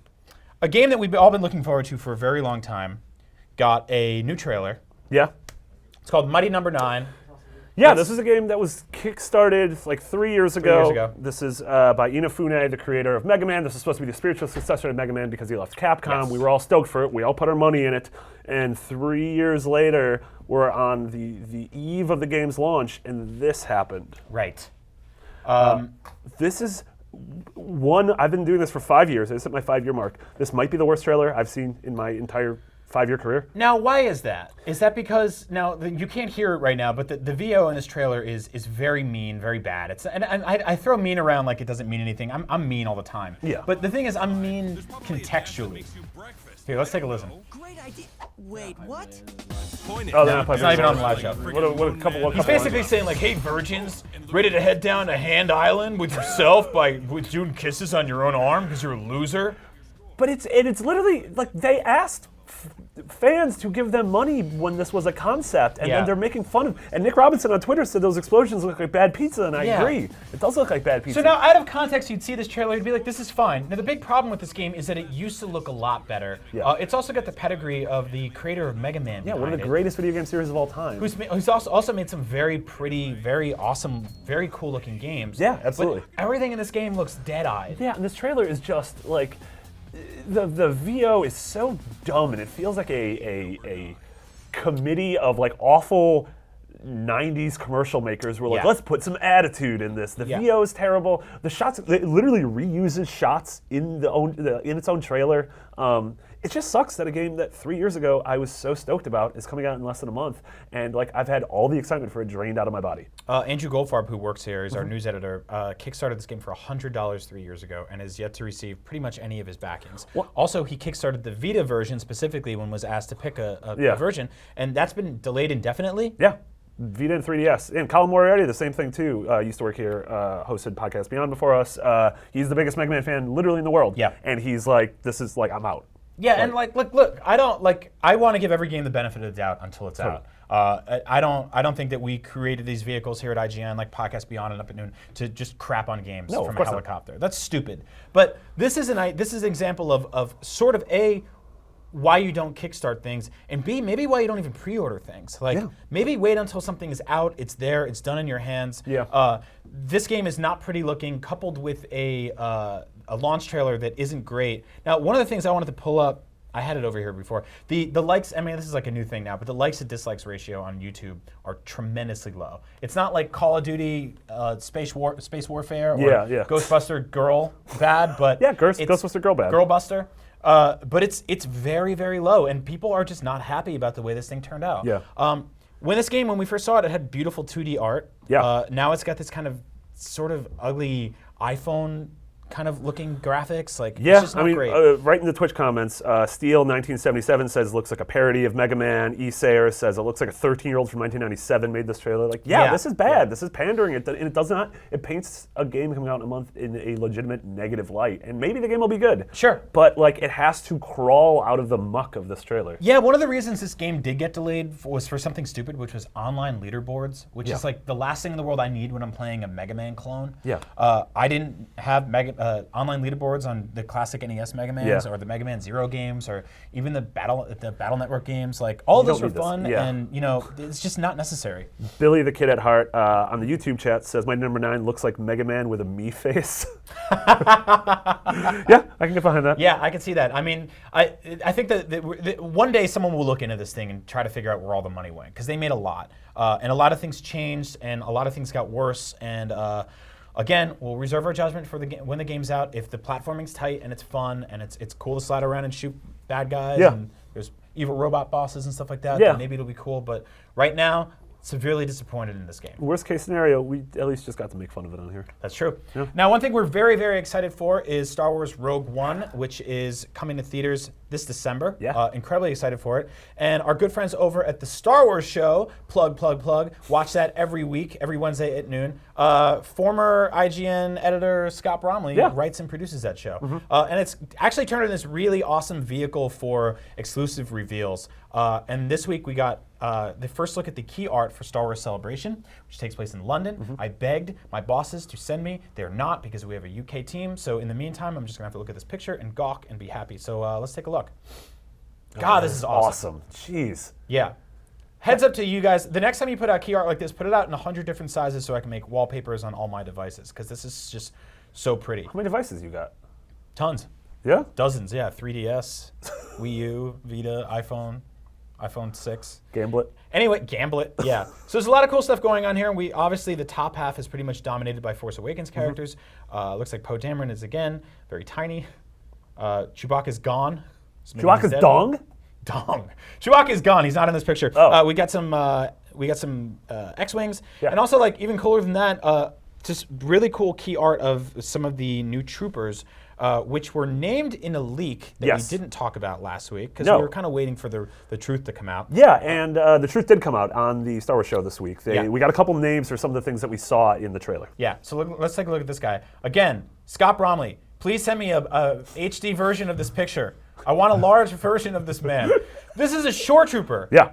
[SPEAKER 1] A game that we've all been looking forward to for a very long time got a new trailer.
[SPEAKER 2] Yeah.
[SPEAKER 1] It's called Mighty Number 9.
[SPEAKER 2] Yeah, this is a game that was kickstarted like 3 years ago.
[SPEAKER 1] years ago.
[SPEAKER 2] This is by Inafune, the creator of Mega Man. This is supposed to be the spiritual successor to Mega Man because he left Capcom.
[SPEAKER 1] Yes.
[SPEAKER 2] We were all stoked for it. We all put our money in it. And 3 years later, we're on the eve of the game's launch, and this happened.
[SPEAKER 1] Right.
[SPEAKER 2] This is one, I've been doing this for 5 years. I just hit my 5-year mark. This might be the worst trailer I've seen in my entire 5-year career.
[SPEAKER 1] Now, why is that? Is that because you can't hear it right now, but the VO in this trailer is very mean, very bad. And I throw mean around like it doesn't mean anything. I'm mean all the time.
[SPEAKER 2] Yeah.
[SPEAKER 1] But the thing is, I'm mean contextually. Here, let's take a listen.
[SPEAKER 7] Great idea. Wait, what?
[SPEAKER 2] Oh, they're not
[SPEAKER 1] It's not even on the live show.
[SPEAKER 2] What a couple
[SPEAKER 1] He's basically saying like, "Hey, virgins, ready to head down to Hand Island with yourself with doing kisses on your own arm because you're a loser."
[SPEAKER 2] But it's literally like they asked fans to give them money when this was a concept, and
[SPEAKER 1] Yeah.
[SPEAKER 2] then they're making fun of. And Nick Robinson on Twitter said those explosions look like bad pizza, and I
[SPEAKER 1] Yeah.
[SPEAKER 2] agree. It does look like bad pizza.
[SPEAKER 1] So now, out of context, you'd see this trailer, you'd be like, this is fine. Now, the big problem with this game is that it used to look a lot better.
[SPEAKER 2] Yeah.
[SPEAKER 1] It's also got the pedigree of the creator of Mega Man.
[SPEAKER 2] yeah, one of the
[SPEAKER 1] behind it,
[SPEAKER 2] greatest video game series of all time.
[SPEAKER 1] who's also made some very pretty, very awesome, very cool-looking games.
[SPEAKER 2] Yeah, absolutely.
[SPEAKER 1] But everything in this game looks dead-eyed.
[SPEAKER 2] Yeah, and this trailer is just like the VO is so dumb, and it feels like a committee of like awful 90s commercial makers were like,
[SPEAKER 1] Yeah.
[SPEAKER 2] let's put some attitude in this. The
[SPEAKER 1] Yeah.
[SPEAKER 2] VO is terrible. The shots, it literally reuses shots in in its own trailer. It just sucks that a game that 3 years ago I was so stoked about is coming out in less than a month, and like I've had all the excitement for it drained out of my body.
[SPEAKER 1] Andrew Goldfarb, who works here, is our
[SPEAKER 2] Mm-hmm.
[SPEAKER 1] news editor, kickstarted this game for $100 3 years ago and has yet to receive pretty much any of his backings.
[SPEAKER 2] What?
[SPEAKER 1] Also, he kickstarted the Vita version specifically when was asked to pick a
[SPEAKER 2] Yeah.
[SPEAKER 1] version, and that's been delayed indefinitely.
[SPEAKER 2] Yeah. Vita and 3DS. And Colin Moriarty, the same thing too, used to work here, hosted Podcast Beyond before us. He's the biggest Mega Man fan literally in the world.
[SPEAKER 1] Yeah.
[SPEAKER 2] And he's like, this is like, I'm out.
[SPEAKER 1] Yeah, and look, I don't like. I want to give every game the benefit of the doubt until it's out. I don't think that we created these vehicles here at IGN, like Podcast Beyond and Up at Noon, to just crap on games
[SPEAKER 2] No, of
[SPEAKER 1] from a
[SPEAKER 2] course not.
[SPEAKER 1] helicopter. That's stupid. But this is an example of sort of A, why you don't kickstart things, and B, maybe why you don't even pre-order things. Like
[SPEAKER 2] Yeah.
[SPEAKER 1] maybe wait until something is out, it's there, it's done in your hands.
[SPEAKER 2] Yeah.
[SPEAKER 1] This game is not pretty looking, coupled with a launch trailer that isn't great. Now, one of the things I wanted to pull up, I had it over here before. The likes, I mean, this is like a new thing now, but the likes to dislikes ratio on YouTube are tremendously low. It's not like Call of Duty, Space Warfare, or
[SPEAKER 2] Yeah.
[SPEAKER 1] Ghostbuster Girl bad, but
[SPEAKER 2] Yeah,
[SPEAKER 1] it's
[SPEAKER 2] Ghostbuster Girl bad.
[SPEAKER 1] Girlbuster. But it's very, very low, and people are just not happy about the way this thing turned out.
[SPEAKER 2] Yeah.
[SPEAKER 1] When we first saw it had beautiful 2D art.
[SPEAKER 2] Yeah.
[SPEAKER 1] Now it's got this kind of sort of ugly iPhone kind of looking graphics. Like,
[SPEAKER 2] Yeah,
[SPEAKER 1] it's just not
[SPEAKER 2] I mean,
[SPEAKER 1] great.
[SPEAKER 2] right in the Twitch comments, Steel1977 says looks like a parody of Mega Man. Sayer says it looks like a 13-year-old from 1997 made this trailer. Like, yeah,
[SPEAKER 1] Yeah,
[SPEAKER 2] this is bad.
[SPEAKER 1] yeah.
[SPEAKER 2] This is pandering. And it does not. It paints a game coming out in a month in a legitimate negative light. And maybe the game will be good.
[SPEAKER 1] Sure.
[SPEAKER 2] But like, it has to crawl out of the muck of this trailer.
[SPEAKER 1] Yeah, one of the reasons this game did get delayed was for something stupid, which was online leaderboards, which is like the last thing in the world I need when I'm playing a Mega Man clone.
[SPEAKER 2] Yeah.
[SPEAKER 1] I didn't have online leaderboards on the classic NES Mega Mans
[SPEAKER 2] Yeah.
[SPEAKER 1] or the Mega Man Zero games or even the Battle Network games. Like, all of
[SPEAKER 2] You
[SPEAKER 1] those were
[SPEAKER 2] don't need this.
[SPEAKER 1] fun,
[SPEAKER 2] Yeah.
[SPEAKER 1] and it's just not necessary.
[SPEAKER 2] Billy the Kid at Heart on the YouTube chat says my number 9 looks like Mega Man with a me face. Yeah, I can get behind that.
[SPEAKER 1] Yeah, I can see that. I mean, I think that one day someone will look into this thing and try to figure out where all the money went, because they made a lot, and a lot of things changed, and a lot of things got worse. And again, we'll reserve our judgment for when the game's out. If the platforming's tight and it's fun and it's cool to slide around and shoot bad guys,
[SPEAKER 2] Yeah.
[SPEAKER 1] and there's evil robot bosses and stuff like that,
[SPEAKER 2] Yeah.
[SPEAKER 1] then maybe it'll be cool. But right now, severely disappointed in this game.
[SPEAKER 2] Worst case scenario, we at least just got to make fun of it on here.
[SPEAKER 1] That's true.
[SPEAKER 2] Yeah.
[SPEAKER 1] Now, one thing we're very, very excited for is Star Wars Rogue One, which is coming to theaters this December.
[SPEAKER 2] Yeah.
[SPEAKER 1] Incredibly excited for it. And our good friends over at the Star Wars Show, plug, watch that every week, every Wednesday at noon. Former IGN editor Scott Bromley
[SPEAKER 2] Yeah.
[SPEAKER 1] writes and produces that show. And it's actually turned into this really awesome vehicle for exclusive reveals. And this week we got the first look at the key art for Star Wars Celebration, which takes place in London. I begged my bosses to send me. They're not, because we have a UK team. So in the meantime, I'm just going to have to look at this picture and gawk and be happy. So let's take a look. God, this is awesome.
[SPEAKER 2] Jeez.
[SPEAKER 1] Yeah. Heads up to you guys. The next time you put out key art like this, put it out in 100 different sizes so I can make wallpapers on all my devices, because this is just so pretty.
[SPEAKER 2] How many devices you got?
[SPEAKER 1] Tons.
[SPEAKER 2] Yeah?
[SPEAKER 1] Dozens, yeah. 3DS, Wii U, Vita, iPhone 6.
[SPEAKER 2] Gamblet.
[SPEAKER 1] Anyway, Gamblet, yeah. So there's a lot of cool stuff going on here. We obviously, the top half is pretty much dominated by Force Awakens characters. Looks like Poe Dameron is again very tiny. Chewbacca's gone. So maybe he's
[SPEAKER 2] Chewbacca's
[SPEAKER 1] dead.
[SPEAKER 2] dong?
[SPEAKER 1] Dong. Chewbacca's gone. He's not in this picture.
[SPEAKER 2] Oh.
[SPEAKER 1] We got some X-wings,
[SPEAKER 2] Yeah.
[SPEAKER 1] and also, like, even cooler than that, just really cool key art of some of the new troopers, which were named in a leak that
[SPEAKER 2] Yes.
[SPEAKER 1] we didn't talk about last week, because
[SPEAKER 2] No.
[SPEAKER 1] we were kind of waiting for the truth to come out.
[SPEAKER 2] Yeah, and the truth did come out on the Star Wars show this week.
[SPEAKER 1] Yeah.
[SPEAKER 2] We got a couple names for some of the things that we saw in the trailer.
[SPEAKER 1] Yeah, so let's take a look at this guy. Again, Scott Bromley, please send me a HD version of this picture. I want a large version of this man. This is a shore trooper.
[SPEAKER 2] Yeah.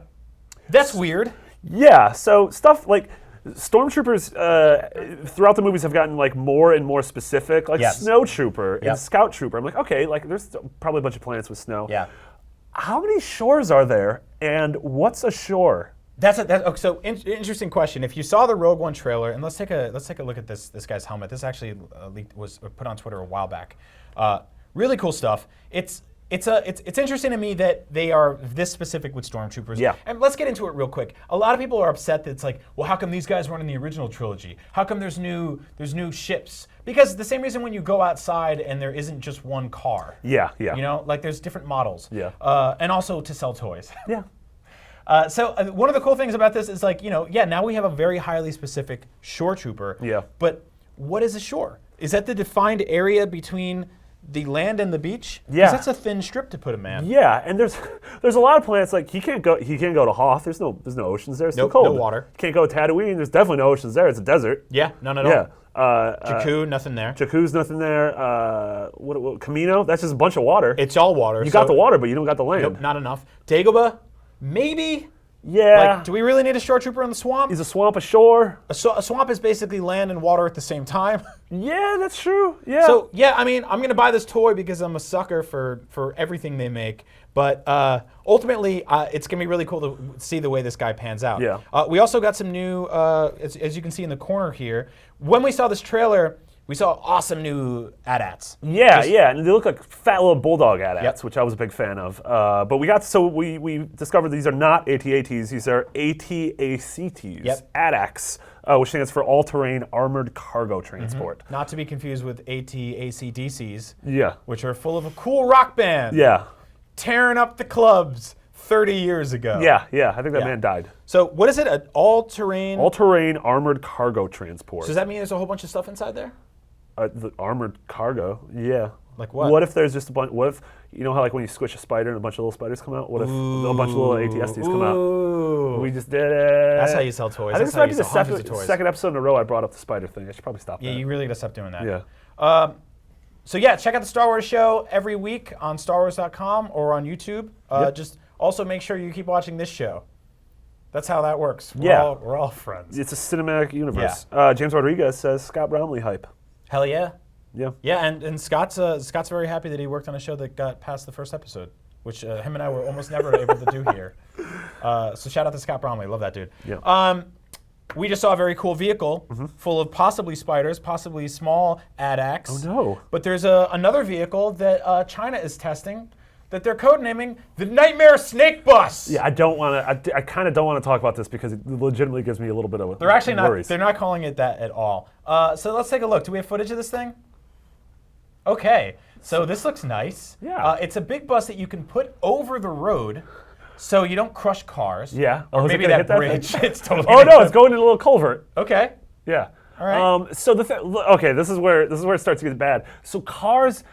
[SPEAKER 1] That's weird.
[SPEAKER 2] Yeah, so stuff like stormtroopers throughout the movies have gotten like more and more specific, like
[SPEAKER 1] Yes.
[SPEAKER 2] snow trooper
[SPEAKER 1] Yep.
[SPEAKER 2] and scout trooper. I'm like, okay, like there's probably a bunch of planets with snow.
[SPEAKER 1] Yeah.
[SPEAKER 2] How many shores are there, and what's a shore?
[SPEAKER 1] Interesting question. If you saw the Rogue One trailer, and let's take a look at this guy's helmet. This actually was put on Twitter a while back. Really cool stuff. It's interesting to me that they are this specific with stormtroopers.
[SPEAKER 2] Yeah.
[SPEAKER 1] And let's get into it real quick. A lot of people are upset that it's like, well, how come these guys weren't in the original trilogy? How come there's new ships? Because the same reason when you go outside and there isn't just one car.
[SPEAKER 2] Yeah.
[SPEAKER 1] You know, like there's different models.
[SPEAKER 2] Yeah.
[SPEAKER 1] And also to sell toys.
[SPEAKER 2] Yeah.
[SPEAKER 1] One of the cool things about this is like, now we have a very highly specific shore trooper.
[SPEAKER 2] Yeah.
[SPEAKER 1] But what is a shore? Is that the defined area between the land and the beach? 'Cause
[SPEAKER 2] Yeah.
[SPEAKER 1] that's a thin strip to put a man.
[SPEAKER 2] Yeah, and there's a lot of planets like he can't go to Hoth. There's no oceans there. It's too
[SPEAKER 1] Nope,
[SPEAKER 2] cold.
[SPEAKER 1] no water.
[SPEAKER 2] Can't go to Tatooine. There's definitely no oceans there. It's a desert.
[SPEAKER 1] Yeah, none at
[SPEAKER 2] Yeah.
[SPEAKER 1] all. Jakku, nothing there.
[SPEAKER 2] Jakku's nothing there. What Camino? That's just a bunch of water.
[SPEAKER 1] It's all water.
[SPEAKER 2] You got the water, but you don't got the land.
[SPEAKER 1] Nope, not enough. Dagobah, maybe.
[SPEAKER 2] Yeah.
[SPEAKER 1] Like, do we really need a shore trooper in the swamp?
[SPEAKER 2] Is a swamp a shore?
[SPEAKER 1] A swamp is basically land and water at the same time.
[SPEAKER 2] Yeah, that's true. Yeah.
[SPEAKER 1] So yeah, I mean, I'm gonna buy this toy because I'm a sucker for everything they make. But ultimately, it's gonna be really cool to see the way this guy pans out.
[SPEAKER 2] Yeah.
[SPEAKER 1] We also got some new, as you can see in the corner here. When we saw this trailer, we saw awesome new AT-ATs.
[SPEAKER 2] Yeah, and they look like fat little bulldog AT-ATs,
[SPEAKER 1] Yep.
[SPEAKER 2] which I was a big fan of. But we discovered these are not AT-ATs; these are AT-ACTs.
[SPEAKER 1] Yep.
[SPEAKER 2] AT-ACs, which stands for All-Terrain Armored Cargo Transport.
[SPEAKER 1] Not to be confused with AT-ACDCs,
[SPEAKER 2] Yeah.
[SPEAKER 1] which are full of a cool rock band.
[SPEAKER 2] Yeah.
[SPEAKER 1] Tearing up the clubs 30 years ago.
[SPEAKER 2] Yeah. I think that
[SPEAKER 1] Yeah.
[SPEAKER 2] man died.
[SPEAKER 1] So what is it? An all-terrain?
[SPEAKER 2] All-Terrain Armored Cargo Transport.
[SPEAKER 1] So does that mean there's a whole bunch of stuff inside there?
[SPEAKER 2] The armored cargo, yeah.
[SPEAKER 1] Like what?
[SPEAKER 2] What if there's just a bunch? What if you know how like when you squish a spider and a bunch of little spiders come out? What if a bunch of little ATSTs come out?
[SPEAKER 1] Ooh.
[SPEAKER 2] We just did it.
[SPEAKER 1] That's how you sell toys.
[SPEAKER 2] I think
[SPEAKER 1] That's
[SPEAKER 2] this
[SPEAKER 1] how
[SPEAKER 2] might
[SPEAKER 1] you
[SPEAKER 2] be the
[SPEAKER 1] sell hundreds of toys.
[SPEAKER 2] second episode in a row I brought up the spider thing. I should probably stop that.
[SPEAKER 1] Yeah, you really gotta stop doing that.
[SPEAKER 2] Yeah.
[SPEAKER 1] So yeah, check out the Star Wars show every week on StarWars.com or on YouTube.
[SPEAKER 2] Yep.
[SPEAKER 1] Just also make sure you keep watching this show. That's how that works.
[SPEAKER 2] Yeah.
[SPEAKER 1] We're all friends.
[SPEAKER 2] It's a cinematic universe. James Rodriguez says Scott Brownlee hype.
[SPEAKER 1] Hell yeah.
[SPEAKER 2] Yeah.
[SPEAKER 1] Yeah, and Scott's very happy that he worked on a show that got past the first episode, which him and I were almost never able to do here. So shout out to Scott Bromley. Love that dude.
[SPEAKER 2] Yeah.
[SPEAKER 1] We just saw a very cool vehicle full of possibly spiders, possibly small AT-ACs.
[SPEAKER 2] Oh no.
[SPEAKER 1] But there's another vehicle that China is testing that they're codenaming the Nightmare Snake Bus.
[SPEAKER 2] Yeah, I don't want to. I kind of don't want to talk about this because it legitimately gives me a little bit of.
[SPEAKER 1] They're actually
[SPEAKER 2] worries.
[SPEAKER 1] They're not calling it that at all. So let's take a look. Do we have footage of this thing? Okay. So this looks nice.
[SPEAKER 2] Yeah.
[SPEAKER 1] It's a big bus that you can put over the road, so you don't crush cars.
[SPEAKER 2] Yeah.
[SPEAKER 1] Or
[SPEAKER 2] Oh, is it
[SPEAKER 1] maybe
[SPEAKER 2] gonna
[SPEAKER 1] that
[SPEAKER 2] hit
[SPEAKER 1] bridge.
[SPEAKER 2] thing?
[SPEAKER 1] It's totally.
[SPEAKER 2] Oh no, it's going in a little culvert.
[SPEAKER 1] Okay.
[SPEAKER 2] Yeah.
[SPEAKER 1] All right.
[SPEAKER 2] So okay, this is where it starts to get bad. So cars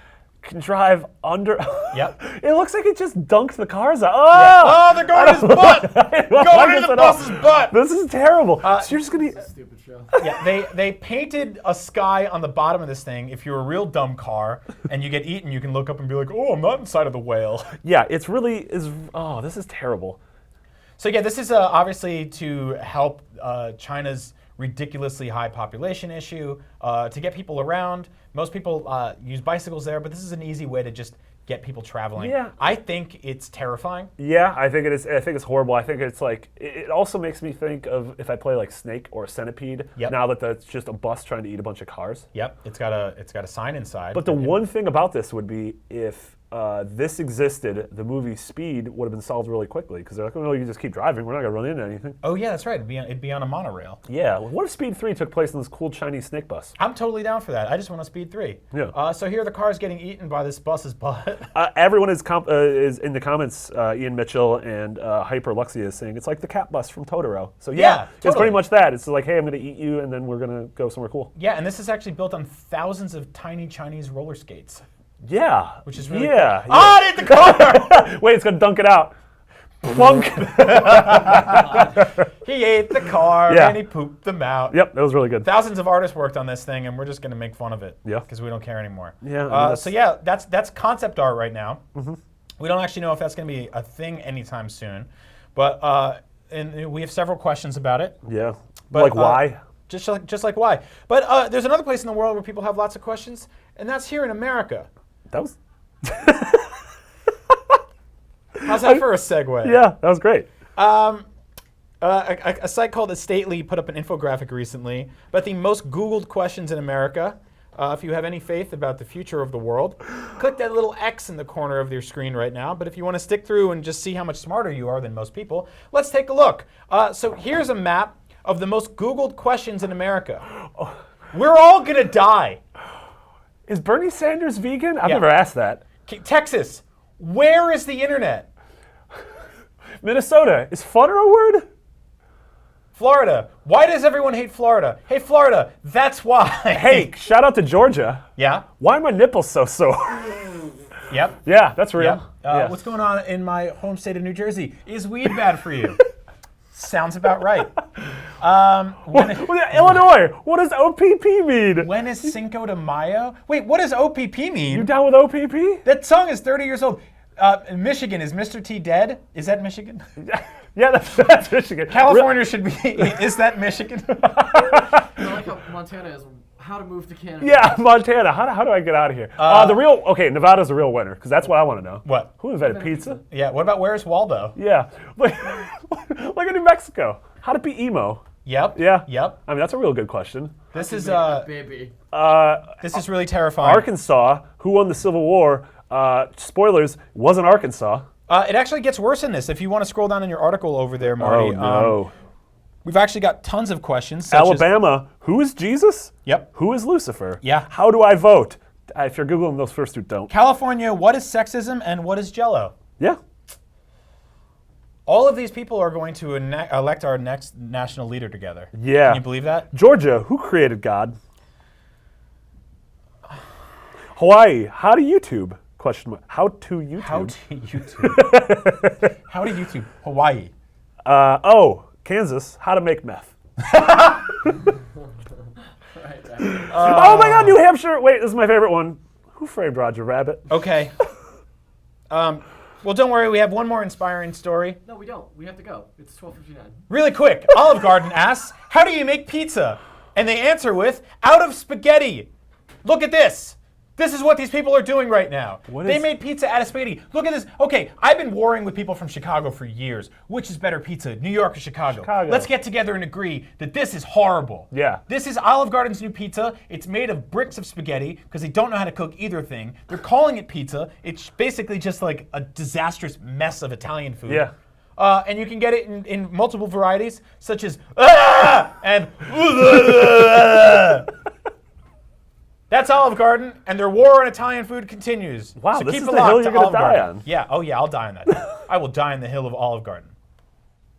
[SPEAKER 2] can drive under.
[SPEAKER 1] Yep.
[SPEAKER 2] It looks like it just dunked the cars out.
[SPEAKER 1] Yeah. Oh, they're going to his butt. Going into the bus's butt.
[SPEAKER 2] This is terrible. So you're just gonna.
[SPEAKER 8] Stupid show.
[SPEAKER 1] Yeah, they painted a sky on the bottom of this thing. If you're a real dumb car and you get eaten, you can look up and be like, oh, I'm not inside of the whale.
[SPEAKER 2] Yeah, it's really is. Oh, this is terrible.
[SPEAKER 1] So yeah, this is obviously to help China's ridiculously high population issue, to get people around. Most people use bicycles there, but this is an easy way to just get people traveling.
[SPEAKER 2] Yeah.
[SPEAKER 1] I think it's terrifying.
[SPEAKER 2] Yeah, I think it is. I think it's horrible. I think it's like it also makes me think of if I play like Snake or Centipede.
[SPEAKER 1] Yep.
[SPEAKER 2] Now that that's just a bus trying to eat a bunch of cars.
[SPEAKER 1] Yep, it's got a sign inside.
[SPEAKER 2] But the one thing about this would be if this existed, the movie Speed would have been solved really quickly because they're like, oh no, you just keep driving. We're not gonna run into anything.
[SPEAKER 1] Oh yeah, that's right. It'd be on a monorail.
[SPEAKER 2] Yeah. What if Speed 3 took place in this cool Chinese snake bus?
[SPEAKER 1] I'm totally down for that. I just want a Speed 3.
[SPEAKER 2] Yeah.
[SPEAKER 1] So here are the cars getting eaten by this bus's butt.
[SPEAKER 2] Everyone is in the comments. Ian Mitchell and Hyper Luxia is saying it's like the cat bus from Totoro. So
[SPEAKER 1] Yeah,
[SPEAKER 2] it's
[SPEAKER 1] totally.
[SPEAKER 2] pretty much that. It's like, hey, I'm gonna eat you, and then we're gonna go somewhere cool.
[SPEAKER 1] Yeah, and this is actually built on thousands of tiny Chinese roller skates.
[SPEAKER 2] Yeah.
[SPEAKER 1] Which is really
[SPEAKER 2] yeah.
[SPEAKER 1] cool. Oh, it ate the car!
[SPEAKER 2] Wait, it's gonna dunk it out. Plunk.
[SPEAKER 1] He ate the car
[SPEAKER 2] Yeah.
[SPEAKER 1] and he pooped them out.
[SPEAKER 2] Yep, that was really good.
[SPEAKER 1] Thousands of artists worked on this thing, and we're just going to make fun of it.
[SPEAKER 2] Yeah.
[SPEAKER 1] Because we don't care anymore.
[SPEAKER 2] Yeah, I mean,
[SPEAKER 1] So yeah, that's concept art right now. We don't actually know if that's going to be a thing anytime soon, but and we have several questions about it.
[SPEAKER 2] Yeah.
[SPEAKER 1] But,
[SPEAKER 2] Like why?
[SPEAKER 1] Just like why. But there's another place in the world where people have lots of questions, and that's here in America.
[SPEAKER 2] That was.
[SPEAKER 1] How's that for a segue?
[SPEAKER 2] Yeah, that was great.
[SPEAKER 1] A site called Estately put up an infographic recently about the most Googled questions in America. If you have any faith about the future of the world, click that little X in the corner of your screen right now. But if you want to stick through and just see how much smarter you are than most people, let's take a look. So here's a map of the most Googled questions in America. We're all going to die.
[SPEAKER 2] Is Bernie Sanders vegan? I've
[SPEAKER 1] Yeah.
[SPEAKER 2] never asked that.
[SPEAKER 1] Texas, where is the internet?
[SPEAKER 2] Minnesota, is funner a word?
[SPEAKER 1] Florida, why does everyone hate Florida? Hey, Florida, that's why.
[SPEAKER 2] Hey, shout out to Georgia.
[SPEAKER 1] Yeah?
[SPEAKER 2] Why are my nipples so sore?
[SPEAKER 1] Yep.
[SPEAKER 2] Yeah, that's real.
[SPEAKER 1] Yep.
[SPEAKER 2] Yeah.
[SPEAKER 1] What's going on in my home state of New Jersey? Is weed bad for you? Sounds about right.
[SPEAKER 2] Illinois, what does OPP mean?
[SPEAKER 1] When is Cinco de Mayo? Wait, what does OPP mean?
[SPEAKER 2] You down with OPP?
[SPEAKER 1] That song is 30 years old. Michigan, is Mr. T dead? Is that Michigan?
[SPEAKER 2] Yeah, that's Michigan.
[SPEAKER 1] California should be, is that Michigan?
[SPEAKER 8] I like how Montana is how to move to Canada.
[SPEAKER 2] Yeah, Montana. How do I get out of here? Nevada's the real winner, because that's what I want to know.
[SPEAKER 1] What?
[SPEAKER 2] Who invented pizza?
[SPEAKER 1] Yeah, what about where's Waldo?
[SPEAKER 2] Yeah. Look at New Mexico. How to be emo?
[SPEAKER 1] Yep.
[SPEAKER 2] Yeah.
[SPEAKER 1] Yep.
[SPEAKER 2] I mean, that's a real good question.
[SPEAKER 1] This is
[SPEAKER 8] Baby.
[SPEAKER 1] this is really terrifying.
[SPEAKER 2] Arkansas, who won the Civil War? Spoilers, wasn't Arkansas.
[SPEAKER 1] It actually gets worse than this. If you want to scroll down in your article over there, Marty.
[SPEAKER 2] Oh, no.
[SPEAKER 1] We've actually got tons of questions. Such
[SPEAKER 2] Alabama, who is Jesus?
[SPEAKER 1] Yep.
[SPEAKER 2] Who is Lucifer?
[SPEAKER 1] Yeah.
[SPEAKER 2] How do I vote? If you're Googling those first two, don't.
[SPEAKER 1] California, what is sexism and what is Jell-O?
[SPEAKER 2] Yeah.
[SPEAKER 1] All of these people are going to elect our next national leader together.
[SPEAKER 2] Yeah.
[SPEAKER 1] Can you believe that?
[SPEAKER 2] Georgia, who created God? Hawaii, how to YouTube? Question mark. How to YouTube?
[SPEAKER 1] How to YouTube? How to YouTube? Hawaii.
[SPEAKER 2] Kansas, how to make meth.
[SPEAKER 8] Right,
[SPEAKER 2] Oh my God, New Hampshire. Wait, this is my favorite one. Who framed Roger Rabbit?
[SPEAKER 1] Okay. Well, don't worry. We have one more inspiring story.
[SPEAKER 8] No, we don't. We have to go. It's 12:59.
[SPEAKER 1] Really quick. Olive Garden asks, how do you make pizza? And they answer with, out of spaghetti. Look at this. This is what these people are doing right now. They made pizza out of spaghetti. Look at this. Okay, I've been warring with people from Chicago for years. Which is better pizza, New York or Chicago? Let's get together and agree that this is horrible.
[SPEAKER 2] Yeah.
[SPEAKER 1] This is Olive Garden's new pizza. It's made of bricks of spaghetti because they don't know how to cook either thing. They're calling it pizza. It's basically just like a disastrous mess of Italian food.
[SPEAKER 2] Yeah.
[SPEAKER 1] And you can get it in multiple varieties, such as and That's Olive Garden, and their war on Italian food continues.
[SPEAKER 2] Wow,
[SPEAKER 1] so
[SPEAKER 2] this
[SPEAKER 1] keep
[SPEAKER 2] is
[SPEAKER 1] it
[SPEAKER 2] the
[SPEAKER 1] locked
[SPEAKER 2] hill
[SPEAKER 1] to
[SPEAKER 2] you're gonna
[SPEAKER 1] Olive
[SPEAKER 2] die
[SPEAKER 1] Garden.
[SPEAKER 2] on.
[SPEAKER 1] Yeah, oh yeah, I'll die on that hill. I will die on the hill of Olive Garden.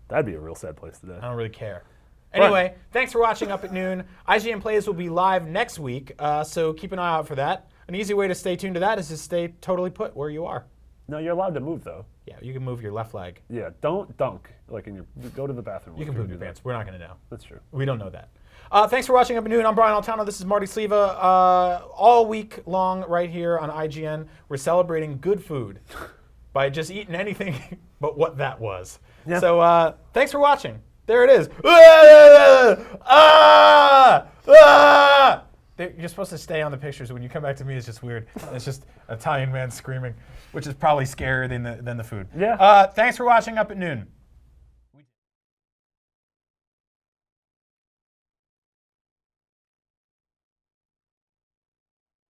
[SPEAKER 2] That'd be a real sad place to die.
[SPEAKER 1] I don't really care. Anyway, thanks for watching Up at Noon. IGN Plays will be live next week, so keep an eye out for that. An easy way to stay tuned to that is to stay totally put where you are.
[SPEAKER 2] No, you're allowed to move though.
[SPEAKER 1] Yeah, you can move your left leg.
[SPEAKER 2] Yeah, don't dunk. Like go to the bathroom.
[SPEAKER 1] You can move your pants. We're not going to know.
[SPEAKER 2] That's true.
[SPEAKER 1] We don't know that. Thanks for watching Up at Noon. I'm Brian Altano. This is Marty Sleva. All week long right here on IGN, we're celebrating good food by just eating anything but what that was.
[SPEAKER 2] Yeah.
[SPEAKER 1] So thanks for watching. There it is. You're supposed to stay on the pictures. When you come back to me, it's just weird. It's just an Italian man screaming, which is probably scarier than the food.
[SPEAKER 2] Yeah.
[SPEAKER 1] Thanks for watching Up at Noon.